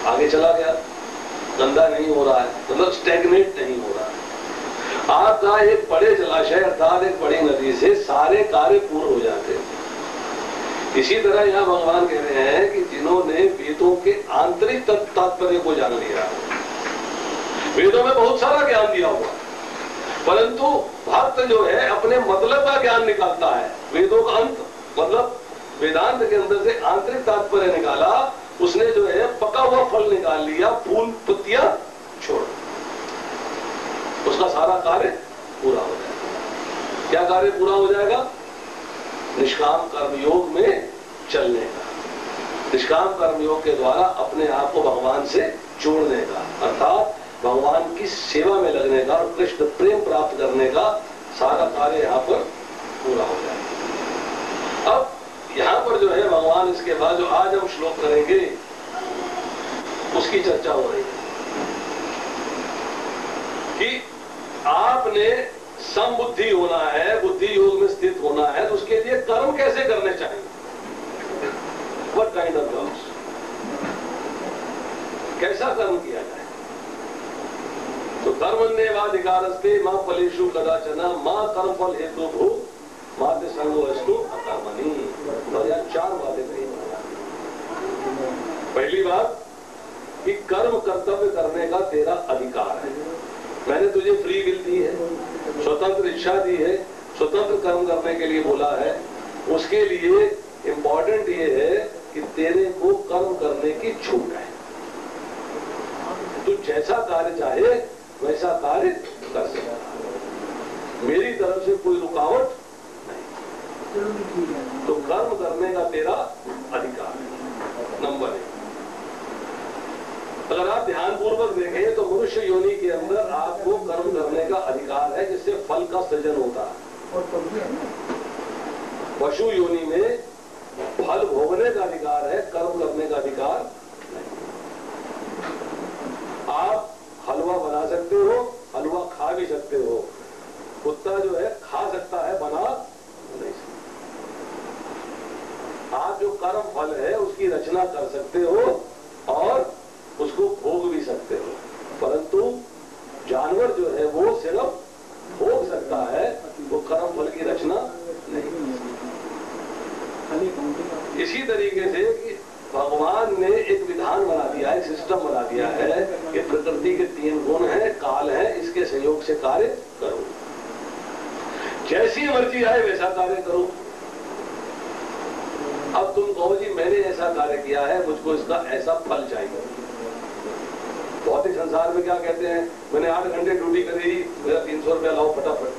आगे चला गया, गंदा नहीं हो रहा है, मतलब स्टैग्नेट नहीं हो रहा है। आपका एक बड़े जलाशय अर्थात एक बड़ी नदी से सारे कार्य पूर्ण हो जाते हैं। इसी तरह यहाँ भगवान कह रहे हैं कि जिन्होंने वेदों के आंतरिक तात्पर्य को जान लिया, वेदों में बहुत सारा ज्ञान दिया हुआ, परंतु भक्त जो है अपने मतलब का ज्ञान निकालता है। वेदों का अंत मतलब वेदांत के अंदर से आंतरिक तात्पर्य निकाला, उसने जो है पका हुआ फल निकाल लिया, फूल पत्तियां छोड़, उसका सारा कार्य पूरा हो जाएगा। क्या कार्य पूरा हो जाएगा? निष्काम कर्मयोग में चलने का, निष्काम कर्मयोग के द्वारा अपने आप को भगवान से जोड़ने का, अर्थात भगवान की सेवा में लगने का और कृष्ण प्रेम प्राप्त करने का सारा कार्य यहाँ पर पूरा हो जाएगा। अब यहाँ पर जो है भगवान इसके बाद जो आज हम श्लोक करेंगे उसकी चर्चा हो रही है कि आपने समबुद्धि होना है, बुद्धि योग में स्थित होना है, तो उसके लिए कर्म कैसे करने चाहिए? What kind of jobs? कैसा कर्म किया जाए? तो कर्मण्येवाधिकारस्ते मा फलेषु कदाचन मा कर्मफल हेतु भू माते संगोस्तु अकर्मणि। तो यहाँ 4 बातें कही। पहली बात कि कर्म कर्तव्य करने का तेरा अधिकार है। मैंने तुझे फ्री विल दी है, स्वतंत्र इच्छा दी है, स्वतंत्र कर्म करने के लिए बोला है। उसके लिए इम्पोर्टेंट ये है कि तेरे को कर्म करने की छूट है। तू जैसा कार्य चाहे वैसा कार्य कर सकता है, मेरी तरफ से कोई रुकावट नहीं। तो कर्म करने का तेरा अधिकार है, नंबर 1। अगर आप ध्यानपूर्वक देखें तो मनुष्य योनि के अंदर आपको कर्म करने का अधिकार है, जिससे फल का सृजन होता है। पशु योनि में फल भोगने का अधिकार है, कर्म करने का अधिकार नहीं। आप हलवा बना सकते हो, हलवा खा भी सकते हो। कुत्ता जो है खा सकता है, बना नहीं सकता। आप जो कर्म फल है उसकी रचना कर सकते हो और उसको भोग भी सकते हो, परंतु जानवर जो है वो सिर्फ भोग सकता है, वो कर्म फल की रचना नहीं। इसी तरीके से कि भगवान ने एक विधान बना दिया है, सिस्टम बना दिया है कि प्रकृति के 3 गुण हैं, काल है, इसके सहयोग से कार्य करो। जैसी मर्जी आए वैसा कार्य करो। अब तुम कहो जी मैंने ऐसा कार्य किया है, मुझको इसका ऐसा फल चाहिए। भौतिक संसार में क्या कहते हैं, मैंने 8 घंटे ड्यूटी करी, मेरा 300 रुपया लाओ फटाफट।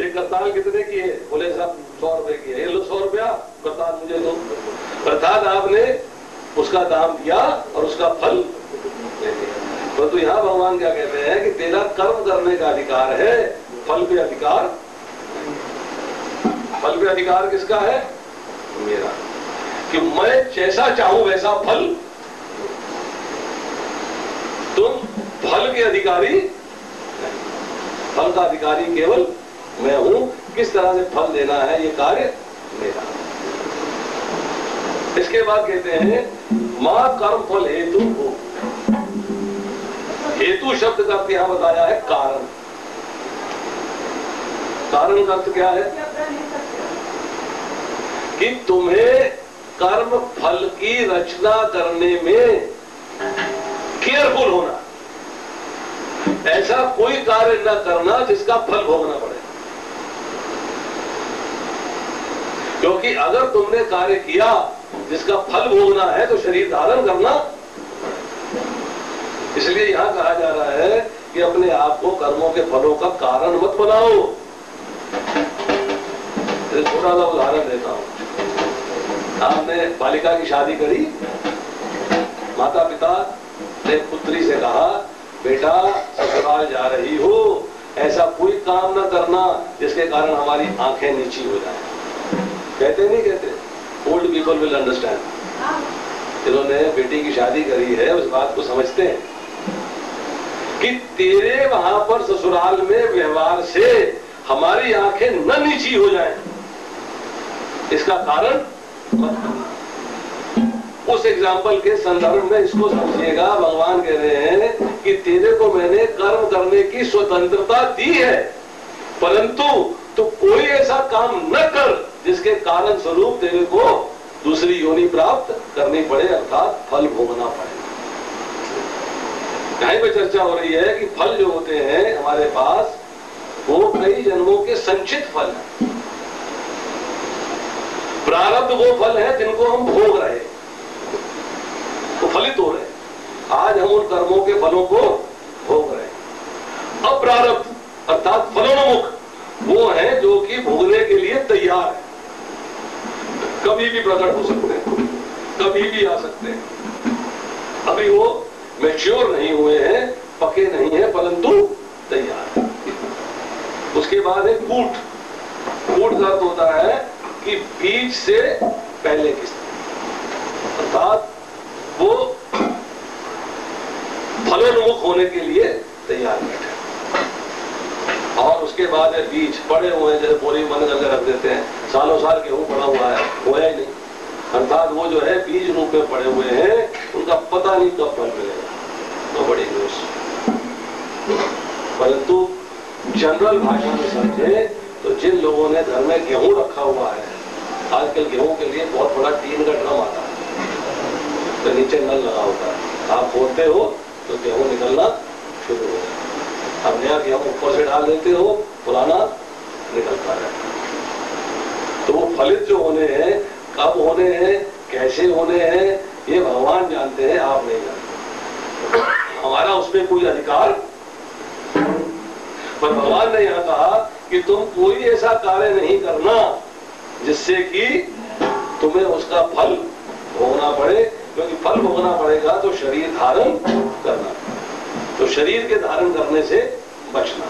ये करताल कितने की है, बोले साहब 100 रुपए की है। ये लो 100 रुपया करताल मुझे दो। अर्थात आपने उसका दाम दिया और उसका फल ले लिया। परंतु यहाँ भगवान क्या कहते हैं कि तेरा कर्म करने का अधिकार है, फल पे अधिकार। फल पे अधिकार किसका है, मेरा। कि मैं जैसा चाहूं वैसा फल। तुम फल के अधिकारी नहीं, फल का अधिकारी केवल मैं हूं। किस तरह से फल देना है ये कार्य मेरा। इसके बाद कहते हैं मां कर्म फल हेतु हो। हेतु शब्द का अर्थ यहां बताया है कारण। कारण का अर्थ क्या है कि तुम्हें कर्म फल की रचना करने में केयरफुल होना, ऐसा कोई कार्य न करना जिसका फल भोगना पड़े। क्योंकि अगर तुमने कार्य किया जिसका फल भोगना है तो शरीर धारण करना। इसलिए यहां कहा जा रहा है कि अपने आप को कर्मों के फलों का कारण मत बनाओ। छोटा सा उदाहरण देता हूं। आपने बालिका की शादी करी, माता पिता ने पुत्री से कहा बेटा ससुराल जा रही हो, ऐसा कोई काम न करना जिसके कारण हमारी आंखें नीची हो जाए। कहते नहीं कहते, ओल्ड पीपल विल अंडरस्टैंड। जिन्होंने बेटी की शादी करी है उस बात को समझते हैं कि तेरे वहां पर ससुराल में व्यवहार से हमारी आंखें न नीची हो जाएं, इसका कारण मत करना। उस एग्जाम्पल के संदर्भ में इसको समझिएगा। भगवान कह रहे हैं कि तेरे को मैंने कर्म करने की स्वतंत्रता दी है, परंतु तो कोई ऐसा काम न कर जिसके कारण स्वरूप तेरे को दूसरी योनि प्राप्त करनी पड़े, अर्थात फल भोगना पड़े। कहीं पे चर्चा हो रही है कि फल जो होते हैं हमारे पास वो कई जन्मों के संचित फल हैं। प्रारब्ध वो फल है जिनको हम भोग रहे, तो फलित हो रहे। आज हम उन कर्मों के फलों को भोग रहे। अप्रारब्ध अर्थात फलोन्मुख वो है जो कि भोगने के लिए तैयार है, कभी भी प्रकट हो सकते हैं, कभी भी आ सकते हैं। अभी वो मैच्योर नहीं हुए हैं, पके नहीं है, परंतु तैयार है। उसके बाद है कूट। कूट का अर्थ होता है कि बीज से पहले की स्थिति, अर्थात वो फलोन्मुख होने के लिए तैयार बैठे। और उसके बाद है बीज पड़े हुए हैं, जैसे बोरी बंद करके रख देते हैं, सालों साल गेहूं पड़ा हुआ है, होया ही नहीं। अर्थात वो जो है बीज रूप में पड़े हुए हैं, उनका पता नहीं कब फल मिलेगा। तो बड़ी न्यूज। परंतु जनरल भाषा में समझे तो जिन लोगों ने घर में गेहूं रखा हुआ है, आजकल गेहूं के लिए बहुत बड़ा टीन का ड्रम आता है, तो नीचे नल लगा होता है, आप खोलते हो तो गेहूं निकलना शुरू हो जाए। अब नया गेहूं ऊपर से डाल देते हो, पुराना निकलता है। तो वो फलित जो होने हैं, कब होने हैं, कैसे होने हैं, ये भगवान जानते हैं, आप नहीं जानते। हमारा उसमें कोई अधिकार, पर भगवान ने यहां कहा कि तुम कोई ऐसा कार्य नहीं करना जिससे कि तुम्हें उसका फल भोगना पड़े, क्योंकि फल भोगना पड़ेगा तो शरीर धारण करना, तो शरीर के धारण करने से बचना।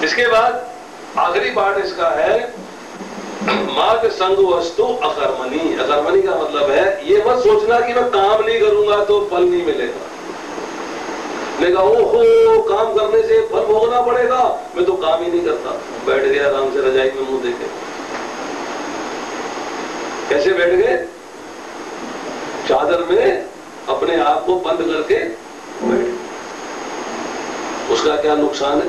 इसके बाद आखिरी पार्ट इसका है मार्ग संग वस्तु अकर्मणी। अकर्मणी का मतलब है ये मत सोचना कि मैं काम नहीं करूंगा तो फल नहीं मिलेगा। लेगा ओहो काम करने से फल भोगना पड़ेगा, मैं तो काम ही नहीं करता, बैठ गया आराम से रजाई में मुंह देके। कैसे बैठ गए? चादर में अपने आप को बंद करके बैठ। उसका क्या नुकसान है?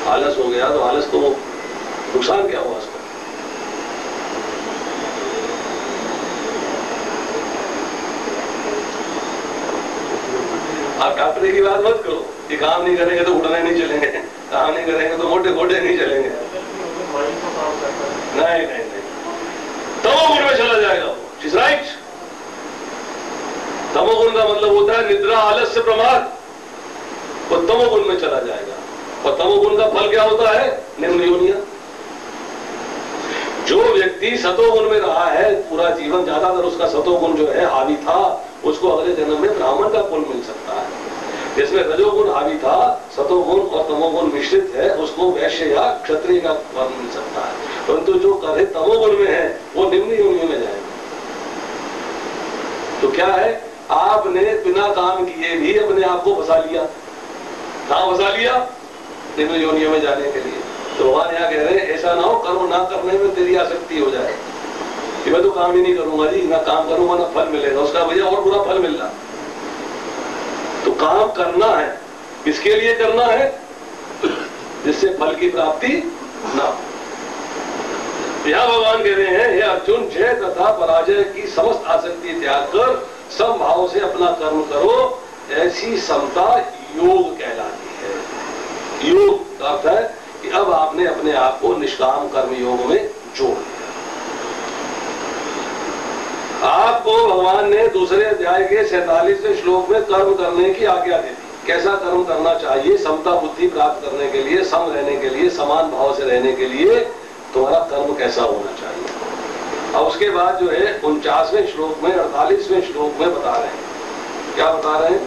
आलस हो गया, तो आलस तो नुकसान क्या हुआ उसका? आप डॉक्टर की बात मत करो कि काम नहीं करेंगे तो उड़ने नहीं चलेंगे, काम नहीं करेंगे तो मोटे गोटे नहीं चलेंगे। नहीं नहीं नहीं, तमोगुण में चला जाएगा वो। Is right. तमोगुण का मतलब होता है निद्रा, आलस्य, प्रमाद। वो तमोगुण में चला जाएगा। और तमोगुण का फल क्या होता है? निम्न योनियां। जो व्यक्ति सतोगुण में रहा है पूरा जीवन, ज्यादातर उसका सतोगुण जो है हावी था, उसको अगले जन्म में ब्राह्मण का फल मिल सकता है। जिसमें रजोगुण हावी था, सतोगुण और तमोगुण मिश्रित है, उसको वैश्य या क्षत्रिय का फल मिल सकता है। परंतु जो कहे तमोगुण में है वो निम्न योनियों में जाएगा। तो क्या है, आपने बिना काम किए भी अपने आप को फंसा लिया। कहां फंसा लिया? निम्न योनियों में जाने के लिए। तो भगवान यहाँ कह रहे हैं ऐसा ना हो कर्म ना करने में तेरी आसक्ति हो जाए कि मैं तो काम ही नहीं करूंगा जी, ना काम करूंगा ना फल मिलेगा। उसका भैया और बुरा फल मिल रहा। तो काम करना है, किसके लिए करना है? जिससे फल की प्राप्ति ना हो। यहां भगवान कह रहे हैं हे अर्जुन, जय तथा पराजय की समस्त आसक्ति त्याग कर समभाव से अपना कर्म करो, ऐसी समता योग कहलाती है। योग का अर्थ है कि अब आपने अपने आप को निष्काम कर्म योग में जोड़ दिया। आपको भगवान ने दूसरे अध्याय के 47वें श्लोक में कर्म करने की आज्ञा दे दी। कैसा कर्म करना चाहिए? समता बुद्धि प्राप्त करने के लिए, सम रहने के लिए, समान भाव से रहने के लिए तुम्हारा कर्म कैसा होना चाहिए। अब उसके बाद जो है 49वें श्लोक में, 48वें श्लोक में बता रहे हैं। क्या बता रहे हैं?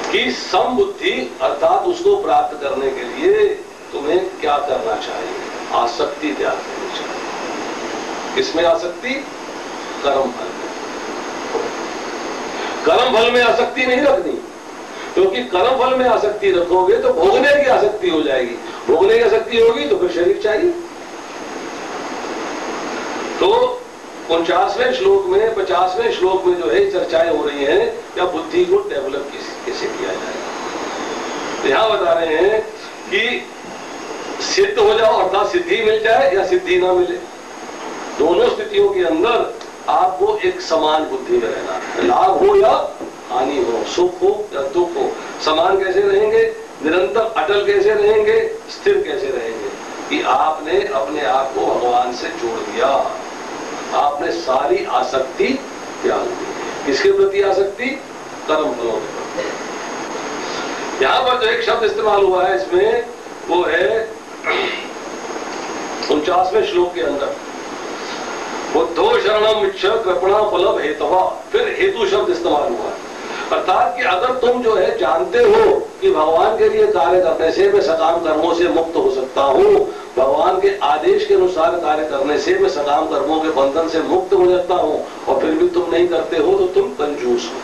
कि सम बुद्धि अर्थात उसको प्राप्त करने के लिए तुम्हें क्या करना चाहिए? आसक्ति त्याग करनी चाहिए। किसमें आसक्ति? कर्म फल में। कर्म फल में आसक्ति नहीं रखनी, क्योंकि कर्म फल में आसक्ति रखोगे तो भोगने की आसक्ति हो जाएगी। भोगने की आसक्ति होगी तो फिर शरीर चाहिए। तो 49वें श्लोक में, 50वें श्लोक में जो है चर्चाएं हो रही हैं या बुद्धि को डेवलप कैसे किया जाए। तो यहां बता रहे हैं कि सिद्ध हो जाओ अर्थात सिद्धि मिल जाए या सिद्धि ना मिले, दोनों स्थितियों के अंदर आपको एक समान बुद्धि में रहना है। लाभ हो या हानि हो, सुख हो या दुख हो, समान कैसे रहेंगे? निरंतर अटल कैसे रहेंगे? स्थिर कैसे रहेंगे? कि आपने अपने आप को भगवान से जोड़ दिया, आपने सारी आसक्ति त्याग दी। किसके प्रति आसक्ति? कर्म फलों के प्रति। यहां पर जो एक शब्द इस्तेमाल हुआ है इसमें, वो है 49वें श्लोक के अंदर, बुद्धो शरणम इच्छ कृपणा फलम हेतवा। फिर हेतु शब्द इस्तेमाल हुआ है, अर्थात कि अगर तुम जो है जानते हो कि भगवान के लिए कार्य करने से मैं सकाम कर्मों से मुक्त हो सकता हूँ, भगवान के आदेश के अनुसार कार्य करने से मैं सकाम कर्मों के बंधन से मुक्त हो जाता हूँ, और फिर भी तुम नहीं करते हो तो तुम कंजूस हो,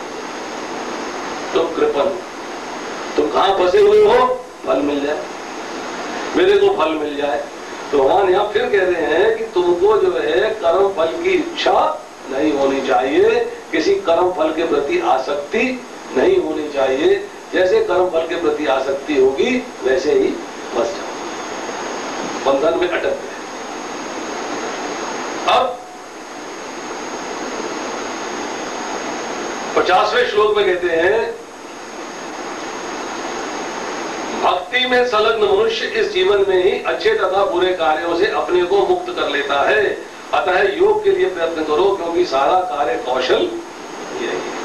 तुम कृपण। तुम कहां फंसे हुए हो? फल मिल जाए, मेरे को फल मिल जाए। तो भगवान यहाँ फिर कह रहे हैं कि तुमको जो है कर्म फल की इच्छा नहीं होनी चाहिए, किसी कर्म फल के प्रति आसक्ति नहीं होनी चाहिए। जैसे कर्म फल के प्रति आसक्ति होगी वैसे ही फंस जाओ, बंधन में अटक गए। अब 50वें श्लोक में कहते हैं, भक्ति में संलग्न मनुष्य इस जीवन में ही अच्छे तथा बुरे कार्यों से अपने को मुक्त कर लेता है। अतः योग के लिए प्रयत्न करो, क्योंकि सारा कार्य कौशल यही है।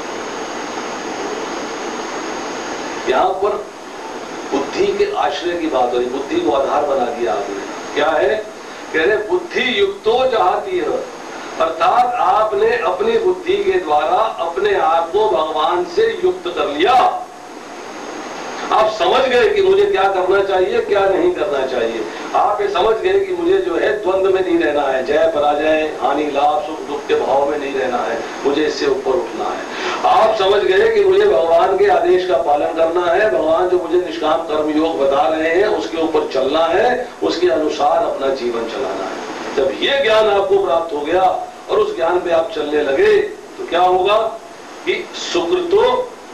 यहां पर बुद्धि के आश्रय की बात हो रही, बुद्धि को आधार बना दिया आपने। क्या है? कह रहे बुद्धि युक्तो चाहती है, अर्थात आपने अपनी बुद्धि के द्वारा अपने आप को भगवान से युक्त कर लिया। आप समझ गए कि मुझे क्या करना चाहिए, क्या नहीं करना चाहिए। आप ये समझ गए कि मुझे जो है द्वंद्व में नहीं रहना है, जय पराजय, हानि लाभ, सुख दुख के भाव में नहीं रहना है, मुझे इससे ऊपर उठना है। आप समझ गए कि मुझे भगवान के आदेश का पालन करना है, भगवान जो मुझे निष्काम कर्म योग बता रहे हैं उसके ऊपर चलना है, उसके अनुसार अपना जीवन चलाना है। जब ये ज्ञान आपको प्राप्त हो गया और उस ज्ञान पे आप चलने लगे तो क्या होगा कि सुकृतो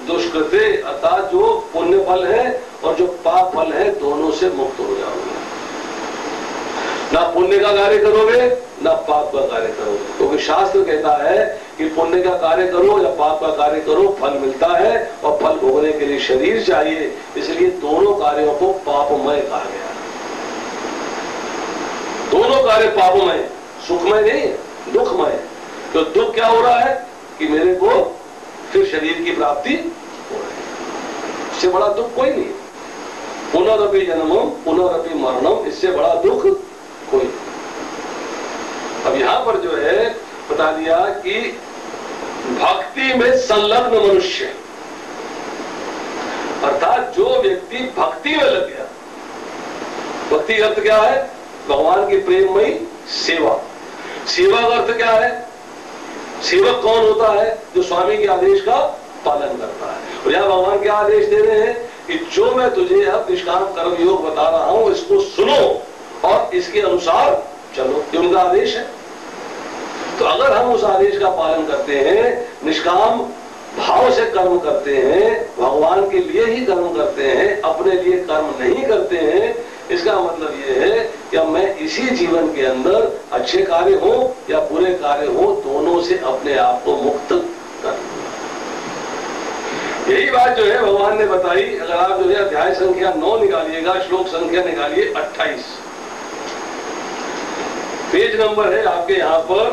दुष्कृते, अर्थात जो पुण्य फल है और जो पाप फल है दोनों से मुक्त हो जाओगे। ना पुण्य का कार्य करोगे ना पाप का कार्य करोगे, क्योंकि शास्त्र कहता है कि पुण्य का कार्य करो या पाप का कार्य करो, फल मिलता है और फल भोगने के लिए शरीर चाहिए। इसलिए दोनों कार्यों को पापमय कहा गया। दोनों कार्य पापमय, सुखमय नहीं, दुखमय। तो दुख क्या हो रहा है कि मेरे को फिर शरीर की प्राप्ति हो रही है। इससे बड़ा दुख कोई नहीं। पुनरअपि जन्मम पुनरअपि मरणम, इससे बड़ा दुख कोई नहीं। अब यहां पर जो है बता दिया कि भक्ति में संलग्न मनुष्य, अर्थात जो व्यक्ति भक्ति में लग गया। भक्ति का अर्थ क्या है? भगवान की प्रेममयी सेवा। सेवा का अर्थ क्या है? सेवक कौन होता है? जो स्वामी के आदेश का पालन करता है। और यहां भगवान क्या आदेश दे रहे हैं कि जो मैं तुझे अब निष्काम कर्म योग बता रहा हूं इसको सुनो और इसके अनुसार चलो, ये उनका आदेश है। तो अगर हम उस आदेश का पालन करते हैं, निष्काम भाव से कर्म करते हैं, भगवान के लिए ही कर्म करते हैं, अपने लिए कर्म नहीं करते हैं, इसका मतलब ये है कि मैं इसी जीवन के अंदर अच्छे कार्य हो या बुरे कार्य हो, दोनों से अपने आप को मुक्त कर। यही बात जो है भगवान ने बताई। अगर आप जो है अध्याय संख्या 9 निकालिएगा, श्लोक संख्या निकालिए 28, पेज नंबर है आपके यहां पर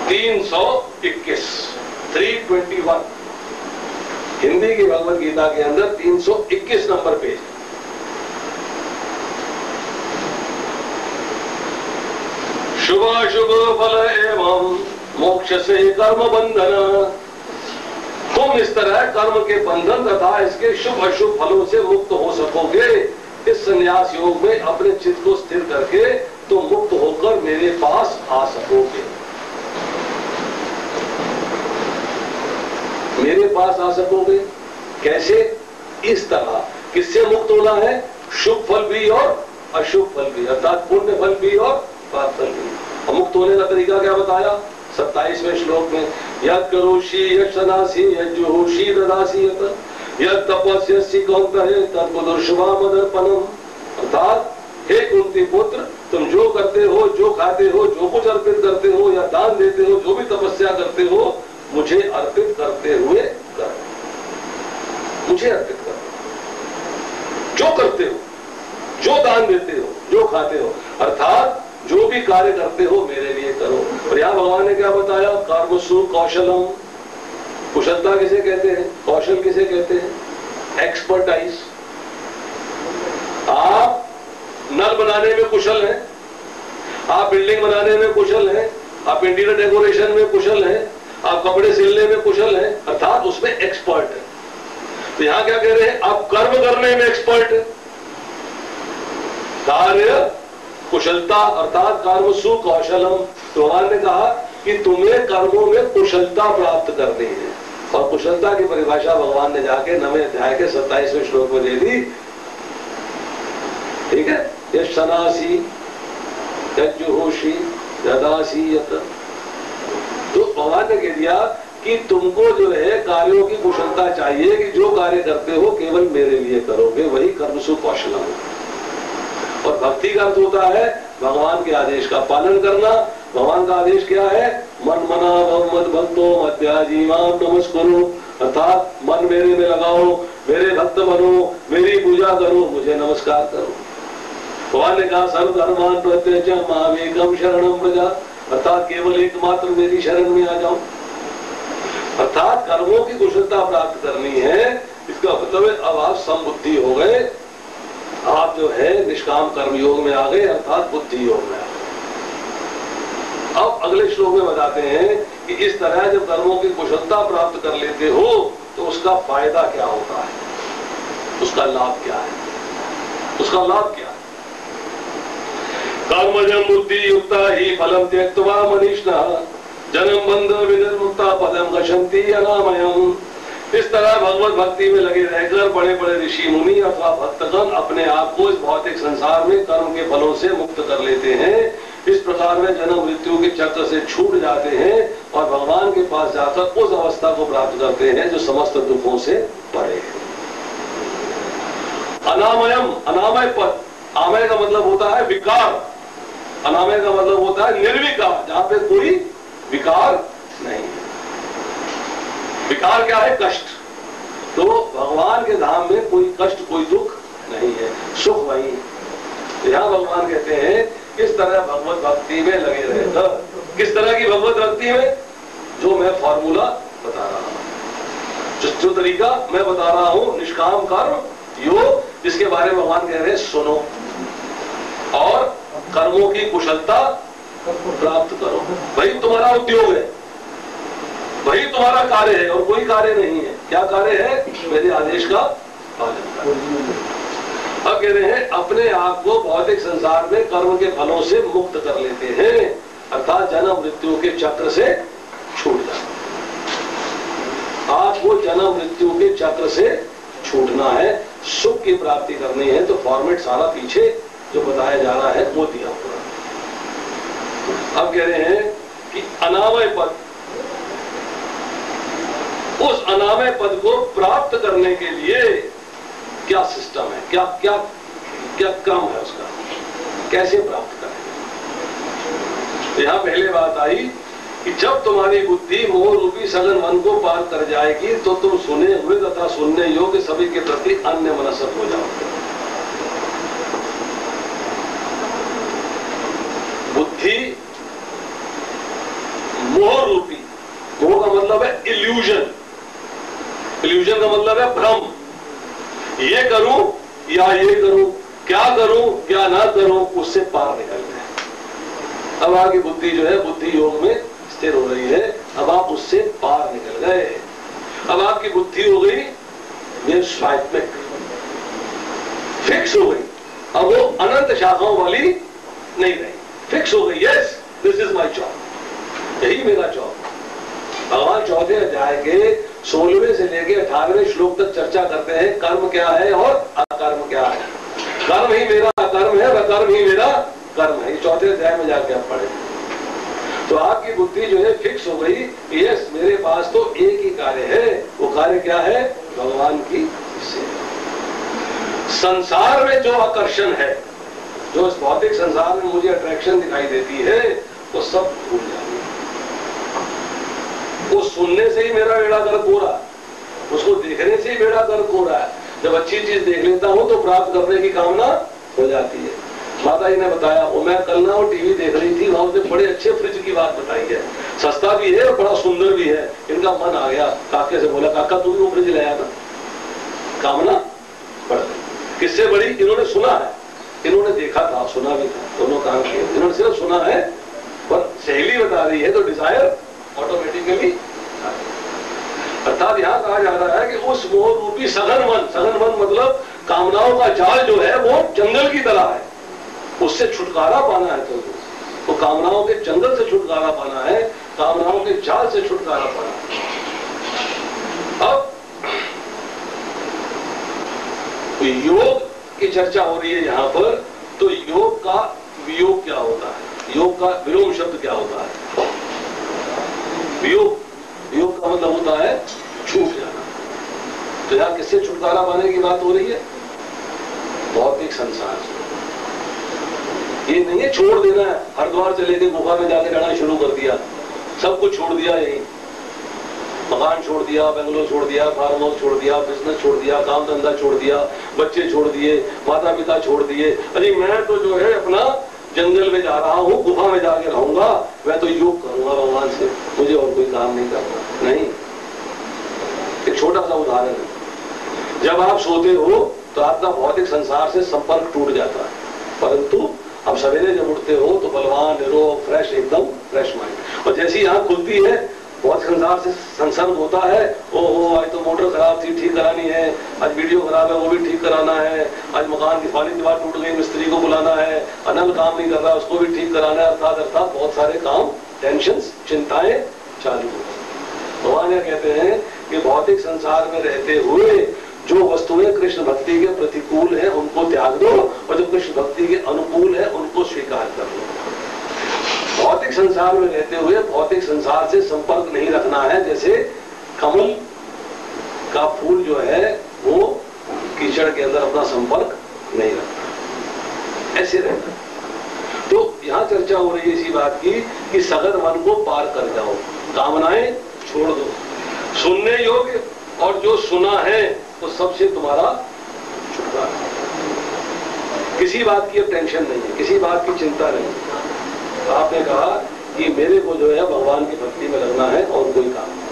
321, 321, हिंदी की भगवत गीता के अंदर 321 नंबर पेज। शुभ शुभ फल एवं मोक्ष से कर्म बंधन, तुम इस तरह कर्म के बंधन तथा इसके शुभ अशुभ फलों से मुक्त हो सकोगे। इस संन्यास योग में अपने चित्त को स्थिर करके तुम मुक्त होकर मेरे पास आ सकोगे। मेरे पास आ सकोगे कैसे? इस तरह। किससे मुक्त होना है? शुभ फल भी और अशुभ फल भी, अर्थात पुण्य फल भी और पाप फल भी। और मुक्त होने का तरीका क्या बताया 27वें श्लोक में? यत् करोषि यत् शनासि यत् जुहोषि ददासि यत् तपस्यसि कौन्तेय तत्पुरुषवामदर्पणम्। अर्थात हे कुंती पुत्र, तुम जो करते हो, जो खाते हो, जो कुछ अर्पित करते हो या दान देते हो, जो भी तपस्या करते हो, मुझे अर्पित करते हुए करो। मुझे अर्पित करो। जो करते हो, जो दान देते हो, जो खाते हो, अर्थात जो भी कार्य करते हो मेरे लिए करो। और यहां भगवान ने क्या बताया? कर्मसु कौशलम। कुशलता किसे कहते हैं? कौशल किसे कहते हैं? एक्सपर्टाइज। आप नल बनाने में कुशल हैं, आप बिल्डिंग बनाने में कुशल हैं, आप इंटीरियर डेकोरेशन में कुशल हैं, आप कपड़े सिलने में कुशल हैं, अर्थात उसमें एक्सपर्ट है। तो यहां क्या कह रहे हैं? आप कर्म करने में एक्सपर्ट है। कार्य कुशलता अर्थात कर्मसु कौशलम। तो भगवान ने कहा कि तुम्हें कर्मों में कुशलता प्राप्त करनी है। और कुशलता की परिभाषा भगवान ने जाके 9वें अध्याय के 27वें श्लोक में दे दी। ठीक है? यत् शनासि यत् जुहोषि ददासि यत्, तो भगवान ने कह दिया कि तुमको जो है कार्यों की कुशलता चाहिए, कि जो कार्य करते हो केवल मेरे लिए करोगे, वही कर्मसु कौशलम। और भक्ति का अर्थ होता है भगवान के आदेश का पालन करना। भगवान का आदेश क्या है? मन मना मद भक्तो मध्याजी माम नमस्कुरु, अर्थात मन मेरे में लगाओ, मेरे भक्त बनो, मेरी पूजा करो, मुझे नमस्कार करो। भगवान ने कहा सर्वधर्मान प्रत्यक्ष मामेकम शरणम व्रजा, अर्थात केवल एकमात्र मेरी शरण में आ जाओ। अर्थात कर्मों की कुशलता प्राप्त करनी है, इसका मतलब है अब आप समबुद्धि हो गए, आप जो है निष्काम कर्म योग में आ गए, अर्थात बुद्धि योग में आ गए। अब अगले श्लोक में बताते हैं कि इस तरह जब कर्मों की कुशलता प्राप्त कर लेते हो तो उसका फायदा क्या होता है, उसका लाभ क्या है, उसका लाभ क्या है? कर्मजं बुद्धि युक्ता ही फलम त्यक्त्वा मनीषिणः जन्म बंध विनिर्मुक्ता पदम गच्छन्ति अनामयम्। इस तरह भगवत भक्ति में लगे रहकर बड़े बड़े ऋषि मुनि अथवा भक्तगण अपने आप को इस भौतिक संसार में कर्म के फलों से मुक्त कर लेते हैं। इस प्रकार में जन्म मृत्यु के चक्र से छूट जाते हैं और भगवान के पास जाकर उस अवस्था को प्राप्त करते हैं जो समस्त दुखों से परे है। अनामयम, अनामय पद, आमय का मतलब होता है विकार, अनामय का मतलब होता है निर्विकार, जहां पे कोई विकार नहीं है। विकार क्या है? कष्ट। तो भगवान के धाम में कोई कष्ट, कोई दुख नहीं है, सुख वही है। यहां भगवान कहते हैं किस तरह भगवत भक्ति में लगे रहकर, किस तरह की भगवत भक्ति में, जो मैं फॉर्मूला बता रहा हूं, जो तरीका मैं बता रहा हूं, निष्काम कर्म योग, जिसके बारे में भगवान कह रहे हैं सुनो और कर्मों की कुशलता प्राप्त करो। वही तुम्हारा उद्योग है, वही तुम्हारा कार्य है और कोई कार्य नहीं है। क्या कार्य है? मेरे आदेश का पालन करना। अब कह रहे हैं अपने आप को भौतिक संसार में कर्म के फलों से मुक्त कर लेते हैं, अर्थात जन्म मृत्यु के चक्र से छूट जाते। आपको जन्म मृत्यु के चक्र से छूटना है, सुख की प्राप्ति करनी है, तो फॉर्मेट सारा पीछे जो बताया जा रहा है वो दिया हुआ। अब कह रहे हैं कि अनामय पद, उस अनामय पद को प्राप्त करने के लिए क्या सिस्टम है, क्या क्या क्या क्रम है उसका, कैसे प्राप्त करें? यहां पहले बात आई कि जब तुम्हारी बुद्धि मोह रूपी सघन मन को पार कर जाएगी तो तुम सुने हुए तथा सुनने योग्य सभी के प्रति अन्य मनस्क हो जाओगे। बुद्धि मोह रूपी, मोह का मतलब है इल्यूजन, इल्यूजन का मतलब है भ्रम। ये करूं या ये करूं, क्या करूं क्या ना करूं, उससे पार निकल गए। अब आपकी बुद्धि जो है बुद्धि योग में स्थिर हो रही है, अब आप उससे पार निकल गए। अब आपकी बुद्धि हो गई ये स्वात्मिक, फिक्स हो गई, अब वो अनंत शाखाओं वाली नहीं रही, फिक्स हो गई। Yes, this is my job, यही मेरा जॉब। भगवान चौथे अध्याय के 16वें से लेके 18वें श्लोक तक चर्चा करते हैं कर्म क्या है और अकर्म क्या है। कर्म ही मेरा अकर्म है, अकर्म ही मेरा कर्म है। चौथे अध्याय में जाके आप पढ़े तो आपकी बुद्धि जो है फिक्स हो गई। यस, मेरे पास तो एक ही कार्य है, वो कार्य क्या है? भगवान की सेवा। संसार में जो आकर्षण है, जो इस भौतिक संसार में मुझे अट्रैक्शन दिखाई देती है, वो सब भूल जाती है। वो सुनने से ही मेरा बेड़ा गर्क हो रहा है, उसको देखने से ही बेड़ा गर्क हो रहा है। जब अच्छी चीज देख लेता हूं तो प्राप्त करने की कामना हो जाती है। माता जी ने बताया, वो मैं कल ना वो टीवी देख रही थी, वहां उसने बड़े अच्छे फ्रिज की बात बताई है, सस्ता भी है और बड़ा सुंदर भी है। इनका मन आ गया, काके से बोला काका तू भी वो फ्रिज लाया था। कामना बढ़ गई। किससे बड़ी? इन्होंने सुना है, इन्होंने देखा था, सुना भी था, दोनों काम किए। इन्होंने सिर्फ सुना है पर सहेली बता रही है तो डिजायर ऑटोमेटिकली। अर्थात यहाँ कहा जा रहा है कि उस मोह रूपी सघन मन, सघन मन मतलब कामनाओं का जाल जो है वो जंगल की तरह है, उससे छुटकारा पाना है। तो कामनाओं के जंगल से छुटकारा पाना है, कामनाओं के जाल से छुटकारा पाना है। अब योग की चर्चा हो रही है यहाँ पर, तो योग का वियोग क्या होता है, योग का विलोम शब्द क्या होता है? वियोग। योग का मतलब होता है छूट जाना। तो यहाँ किससे छुटकारा पाने की बात हो रही है? भौतिक संसार से। ये नहीं है छोड़ देना है, हरिद्वार चले गए, गुफा में जाके रहना शुरू कर दिया, सब कुछ छोड़ दिया, यही मकान छोड़ दिया, बेंगलोर छोड़ दिया, फार्म हाउस छोड़ दिया, बिजनेस छोड़ दिया, काम धंधा छोड़ दिया, बच्चे छोड़ दिए, माता पिता छोड़ दिए। अरे मैं तो जो है अपना जंगल में जा रहा हूँ, गुफा में जाके रहूंगा, मैं तो योग करूंगा भगवान से, मुझे और कोई काम नहीं करना। नहीं, एक छोटा सा उदाहरण है। जब आप सोते हो तो आपका भौतिक संसार से संपर्क टूट जाता है, परंतु अब सवेरे जब उठते हो तो बलवान, निरोग, फ्रेश, एकदम फ्रेश माइंड। और जैसी आंख खुलती है बहुत संसार से संसर्ग होता है। ओहो, आज तो मोटर खराब थी, ठीक करानी है, आज वीडियो खराब है, वो भी ठीक कराना है, आज मकान की वाली दीवार टूट गई, मिस्त्री को बुलाना है, अनल काम नहीं कर रहा, उसको भी ठीक कराना है। अर्थात बहुत सारे काम, टेंशन, चिंताएं चालू हो। भगवान यह कहते हैं कि भौतिक संसार में रहते हुए जो वस्तुएं कृष्ण भक्ति के प्रतिकूल है उनको त्याग दो, और जो कृष्ण भक्ति के अनुकूल है उनको स्वीकार कर लो। भौतिक संसार में रहते हुए भौतिक संसार से संपर्क नहीं रखना है। जैसे कमल का फूल जो है वो कीचड़ के अंदर अपना संपर्क नहीं रखता, ऐसे रहता। तो यहाँ चर्चा हो रही है इसी बात की कि सघन मन को पार कर जाओ, कामनाएं छोड़ दो, सुनने योग्य और जो सुना है तो सबसे तुम्हारा छुटकारा। किसी बात की अब टेंशन नहीं है, किसी बात की चिंता नहीं। आपने कहा कि मेरे को जो है भगवान की भक्ति में लगना है और कोई काम नहीं।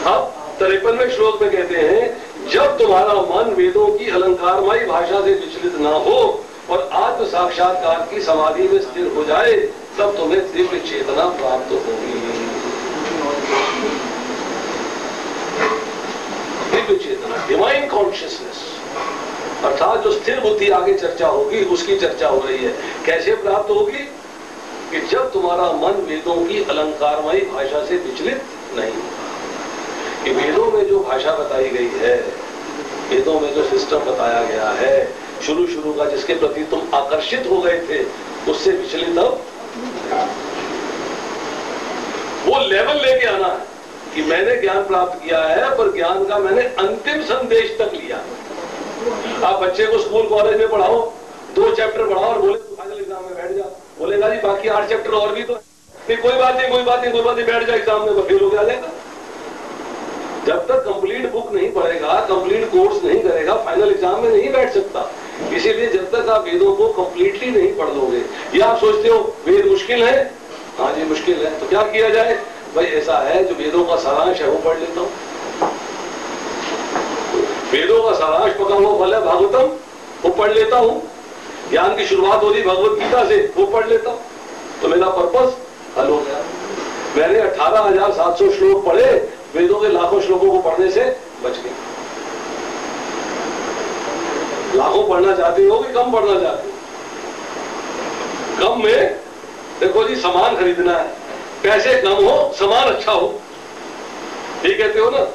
अब 53वें श्लोक में कहते हैं, जब तुम्हारा मन वेदों की अलंकारमयी भाषा से विचलित ना हो और आत्म साक्षात्कार की समाधि में स्थिर हो जाए, तब तुम्हें दिव्य चेतना प्राप्त होगी। दिव्य चेतना, डिवाइन कॉन्शियसनेस, अर्थात जो स्थिर बुद्धि, आगे चर्चा होगी उसकी चर्चा हो रही है। कैसे प्राप्त होगी? कि जब तुम्हारा मन वेदों की अलंकारमयी भाषा से विचलित नहीं होगा। कि वेदों में जो भाषा बताई गई है, वेदों में जो सिस्टम बताया गया है शुरू का, जिसके प्रति तुम आकर्षित हो गए थे, उससे विचलित अब वो लेवल लेके आना है कि मैंने ज्ञान प्राप्त किया है, पर ज्ञान का मैंने अंतिम संदेश तक लिया। आप बच्चे को स्कूल कॉलेज में पढ़ाओ, 2 चैप्टर पढ़ाओ और बोले तो फाइनल एग्जाम में बैठ जा, बोलेगा जी बाकी 8 चैप्टर और भी तो नहीं, कोई बात नहीं, बैठ जा एग्जाम में, फेल हो जाएगा। जब तक कंप्लीट बुक नहीं पढ़ेगा, कंप्लीट कोर्स नहीं करेगा, फाइनल एग्जाम में नहीं बैठ सकता। इसीलिए जब तक आप वेदों को कंप्लीटली नहीं पढ़ लोगे, या आप सोचते हो वेद मुश्किल है, हाँ जी मुश्किल है, तो क्या किया जाए? भाई ऐसा है, जो वेदों का सारांश है वो पढ़ लेता हूँ। वेदों का सारांश पका हुआ फल है भागवतम, वो पढ़ लेता हूँ। ज्ञान की शुरुआत हो रही भगवत गीता से, वो पढ़ लेता हूँ, तो मेरा पर्पस हल हो गया। मैंने 18,700 श्लोक पढ़े, वेदों के लाखों श्लोकों को पढ़ने से बच गए। लाखों पढ़ना चाहते हो कि कम पढ़ना चाहते हो? कम में देखो जी, सामान खरीदना है, पैसे कम हो, सामान अच्छा हो, ठीक कहते हो ना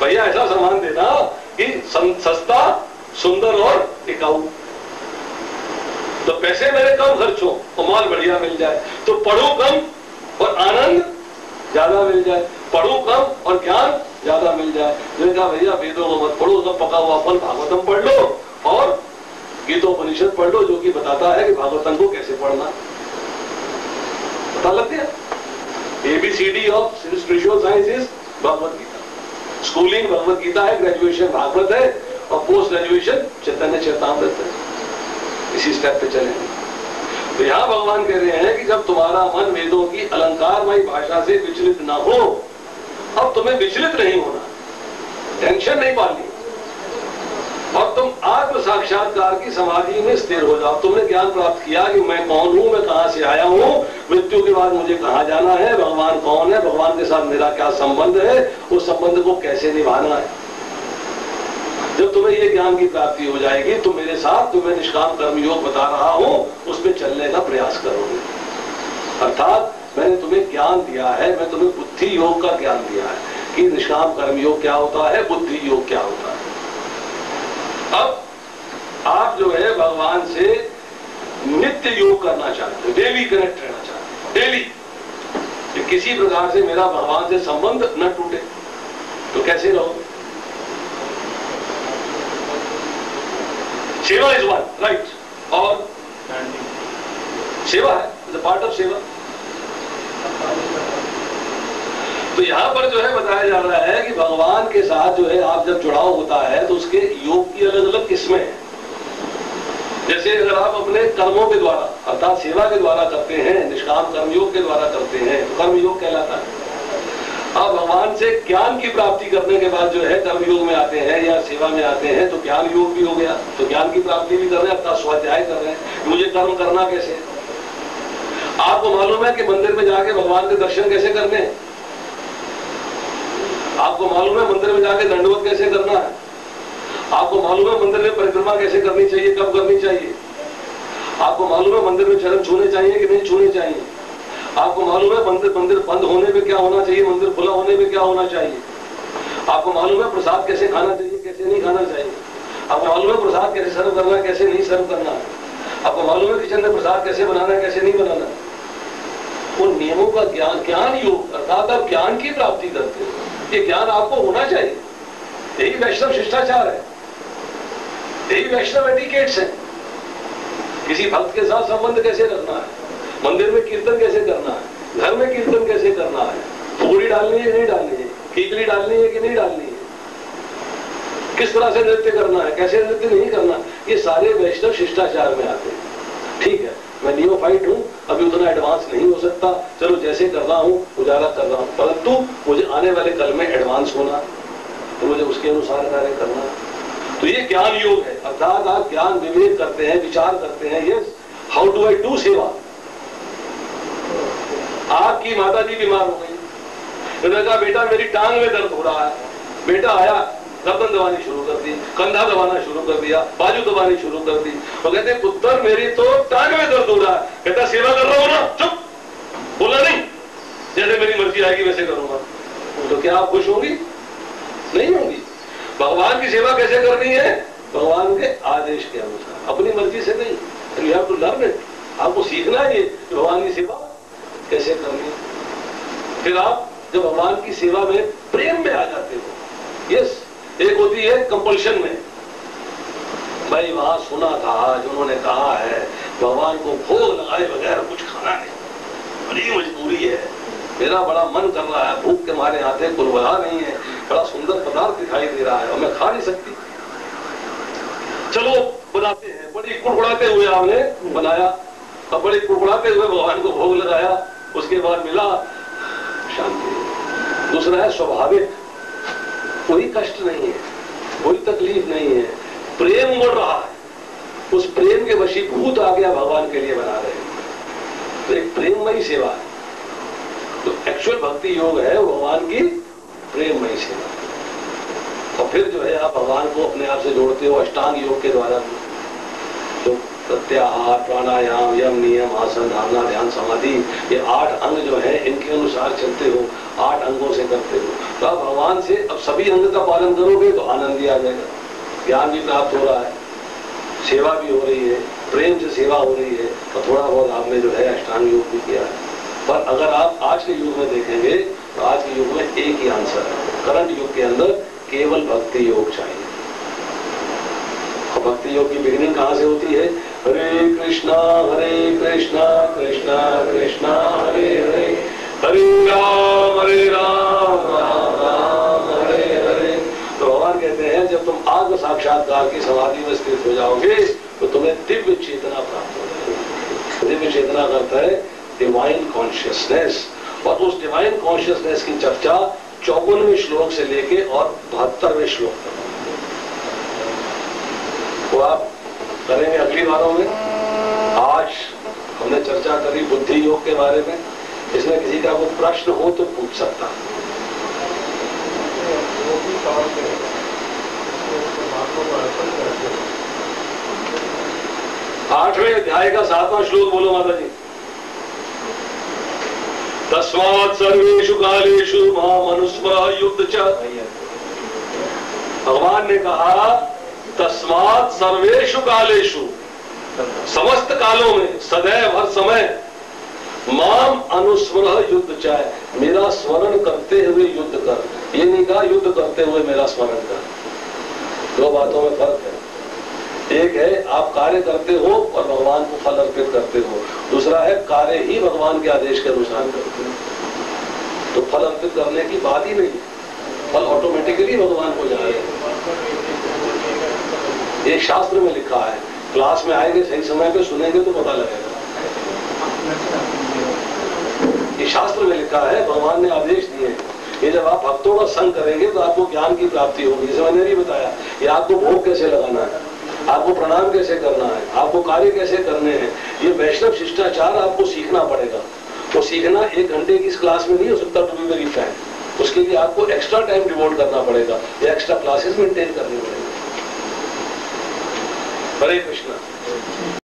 भैया? ऐसा सामान देना कि सस्ता, सुंदर और टिकाऊ। तो पैसे मेरे कम खर्च हो और माल बढ़िया मिल जाए, तो पढ़ो कम और आनंद ज्यादा मिल जाए, पढ़ो कम और ज्ञान ज्यादा मिल जाए। मैंने कहा भैया वेदों को मत पढ़ो, उसका पका हुआ फल भागवतम पढ़ लो और गीतोपनिषद पढ़ लो, जो कि बताता है कि भागवतम को कैसे पढ़ना। पता लग गया? ABCD of spiritual science is Bhagavad Gita. Schooling Bhagavad Gita है, ग्रेजुएशन भागवत है और पोस्ट ग्रेजुएशन चैतन्य चेतामृत है। इसी स्टेप पे चलेंगे। तो यहाँ भगवान कह रहे हैं कि जब तुम्हारा मन वेदों की अलंकारमयी भाषा से विचलित ना हो, अब तुम्हें विचलित नहीं होना, टेंशन नहीं पालनी, और तुम आत्म साक्षात्कार की समाधि में स्थिर हो जाओ। तुमने ज्ञान प्राप्त किया कि मैं कौन हूं, मैं कहां से आया हूं, मृत्यु के बाद मुझे कहां जाना है, भगवान कौन है, भगवान के साथ मेरा क्या संबंध है, उस संबंध को कैसे निभाना है। जब तुम्हें ये ज्ञान की प्राप्ति हो जाएगी तो मेरे साथ जो मैं निष्काम कर्म योग बता रहा हूं उसमें चलने का प्रयास करोगे। अर्थात मैंने तुम्हें ज्ञान दिया है, मैं तुम्हें बुद्धि योग का ज्ञान दिया है कि निष्काम कर्म योग क्या होता है, बुद्धि योग क्या होता है। अब आप जो है भगवान से नित्य योग करना चाहते हो, डेली कनेक्ट रहना चाहते हो, डेली किसी प्रकार से मेरा भगवान से संबंध न टूटे, तो कैसे रहो? सेवा इज वन, राइट, और सेवा है, इज अ पार्ट ऑफ सेवा। तो यहां पर जो है बताया जा रहा है कि भगवान के साथ जो है आप जब जुड़ाव होता है तो उसके योग की अलग अलग किस्में हैं। जैसे अगर आप अपने कर्मों के द्वारा अर्थात सेवा के द्वारा करते हैं, निष्काम कर्मयोग के द्वारा करते हैं, तो कर्मयोग कहलाता है। आप भगवान से ज्ञान की प्राप्ति करने के बाद जो है कर्मयोग में आते हैं या सेवा में आते हैं, तो ज्ञान योग भी हो गया, तो ज्ञान की प्राप्ति भी कर रहे हैं, अर्थात स्वाध्याय कर रहे हैं मुझे कर्म करना कैसे। आपको मालूम है कि मंदिर में जाके भगवान के दर्शन कैसे करने हैं, आपको मालूम है मंदिर में जाके दंडवत कैसे करना है, आपको मालूम है मंदिर में परिक्रमा कैसे करनी चाहिए, कब करनी चाहिए, आपको मालूम है मंदिर में चरण छूने चाहिए कि नहीं छूने चाहिए, आपको मालूम है मंदिर बंद होने पे क्या होना चाहिए, मंदिर खुला होने पे क्या होना चाहिए, आपको मालूम है प्रसाद कैसे खाना चाहिए, कैसे नहीं खाना चाहिए, आपको मालूम है प्रसाद कैसे सर्व करना है, कैसे नहीं सर्व करना है, आपको मालूम है किचन में प्रसाद कैसे बनाना है, कैसे नहीं बनाना है। उन नियमों का ज्ञान योग अर्थात आप ज्ञान की प्राप्ति करते हो, ये ज्ञान आपको होना चाहिए। यही वैष्णव शिष्टाचार है, यही वैष्णव एटिकेट्स है। किसी भक्त के साथ संबंध कैसे रखना है, मंदिर में कीर्तन कैसे करना है, घर में कीर्तन कैसे करना है, फुगड़ी डालनी है कि नहीं डालनी है, कीकड़ी डालनी है कि नहीं डालनी है, किस तरह से नृत्य करना है, कैसे नृत्य नहीं करना, ये सारे वैष्णव शिष्टाचार में आते हैं। ठीक है, मैं नियोफाइट हूँ, अभी उतना एडवांस नहीं हो सकता, चलो जैसे कर रहा हूँ उजाला कर रहा हूँ, परंतु मुझे आने वाले कल में एडवांस होना, तो मुझे उसके अनुसार कार्य करना। तो ये ज्ञान योग है, अर्थात आप ज्ञान विवेक करते हैं, विचार करते हैं, yes how do I do सेवा। आपकी माता जी बीमार हो गई, मैंने कहा बेटा मेरी टांग में दर्द हो रहा है, बेटा आया गर्दन दबानी शुरू कर दी, कंधा दबाना शुरू कर दिया, बाजू दबानी शुरू कर दी, वो कहते पुत्र मेरी तो टांग में दर्द हो रहा है, कहता सेवा कर रहा हूं ना, चुप, बोला नहीं, जैसे मेरी मर्जी आएगी वैसे करूंगा। तो क्या आप खुश होंगी? नहीं होंगी। भगवान की सेवा कैसे करनी है? भगवान के आदेश के अनुसार, अपनी मर्जी से नहीं। You have to learn it, आपको सीखना है ये भगवान की सेवा कैसे करनी है। फिर आप जब भगवान की सेवा में प्रेम में आ जाते हो, यस, एक होती है कंपल्शन में, भाई वहां सुना था जो उन्होंने कहा है भगवान को भोग लगाए बगैर कुछ खाना नहीं, बड़ी मजबूरी है, मेरा बड़ा मन कर रहा है, भूख के मारे आते कुल बना नहीं है, बड़ा सुंदर पदार्थ दिखाई दे रहा है और मैं खा नहीं सकती, चलो बनाते हैं। बड़ी कुड़कुड़ाते हुए आपने बनाया और बड़ी कुड़कुड़ाते हुए भगवान को भोग लगाया, उसके बाद मिला शांति। दूसरा है स्वाभाविक, कोई कष्ट नहीं है, कोई तकलीफ नहीं है, प्रेम बढ़ रहा है, उस प्रेम के वशीभूत आ गया, भगवान के लिए बना रहे हैं, तो एक प्रेममयी सेवा है। तो एक्चुअल भक्ति योग है भगवान की प्रेममयी सेवा। और फिर जो है आप भगवान को अपने आप से जोड़ते हो अष्टांग योग के द्वारा, तो प्रत्याहार, प्राणायाम, यम, नियम, आसन, धारणा, ध्यान, समाधि, ये 8 अंग जो है इनके अनुसार चलते हो, 8 अंगों से करते हो, तो आप भगवान से अब सभी अंग का पालन करोगे तो आनंद ही आ जाएगा, ज्ञान भी प्राप्त हो रहा है, सेवा भी हो रही है, प्रेम से सेवा हो रही है, और थोड़ा बहुत आपने जो है अष्टांग योग भी किया है। पर अगर आप आज के युग में देखेंगे तो आज के युग में एक ही आंसर है, करंट युग के अंदर केवल भक्ति योग चाहिए। और भक्ति योग की बिगिनिंग कहाँ से होती है? हरे कृष्णा कृष्णा कृष्णा हरे हरे, हरे राम राम राम हरे हरे। तो भगवान कहते हैं जब तुम आत्म साक्षात्कार की समाधि में स्थित हो जाओगे तो तुम्हें दिव्य चेतना प्राप्त हो जाएगी। दिव्य चेतना का अर्थ है डिवाइन कॉन्शियसनेस, और उस डिवाइन कॉन्शियसनेस की चर्चा 54वें श्लोक से लेके और 72वें श्लोक तक वो आप करेंगे अगली बारों में। आज हमने चर्चा करी बुद्धि योग के बारे में, इसमें किसी का कोई प्रश्न हो तो पूछ सकता। 8वें अध्याय का 7वां श्लोक बोलो माता जी। तस्मात् सर्वेषु कालेषु माम् अनुस्मर युक्त च। भगवान ने कहा तस्मात् सर्वेषु कालेषु, समस्त कालों में, सदैव हर समय, माम अनुस्मर युद्ध चाहे, मेरा स्मरण करते हुए युद्ध कर। ये नहीं कहा युद्ध करते हुए मेरा स्मरण कर। दो बातों में फर्क है। एक है आप कार्य करते हो और भगवान को फल अर्पित करते हो, दूसरा है कार्य ही भगवान के आदेश के अनुसार करते हो। तो फल अर्पित करने की बात ही नहीं, फल ऑटोमेटिकली भगवान को जा रहे हैं। ये शास्त्र में लिखा है, क्लास में आएंगे सही समय पे सुनेंगे तो पता लगेगा। ये शास्त्र में लिखा है, भगवान ने आदेश दिए। ये जब आप भक्तों का संग करेंगे तो आपको ज्ञान की प्राप्ति होगी। जैसे मैंने नहीं बताया ये आपको भोग कैसे लगाना है, आपको प्रणाम कैसे करना है, आपको कार्य कैसे करने हैं, ये वैष्णव शिष्टाचार आपको सीखना पड़ेगा। तो सीखना 1 घंटे की इस क्लास में नहीं हो सकता टू बी वेरी फ्रैंक। उसके लिए आपको एक्स्ट्रा टाइम डिवोट करना पड़ेगा या एक्स्ट्रा क्लासेस मेंटेन करनी पड़ेगी। हरे कृष्णा।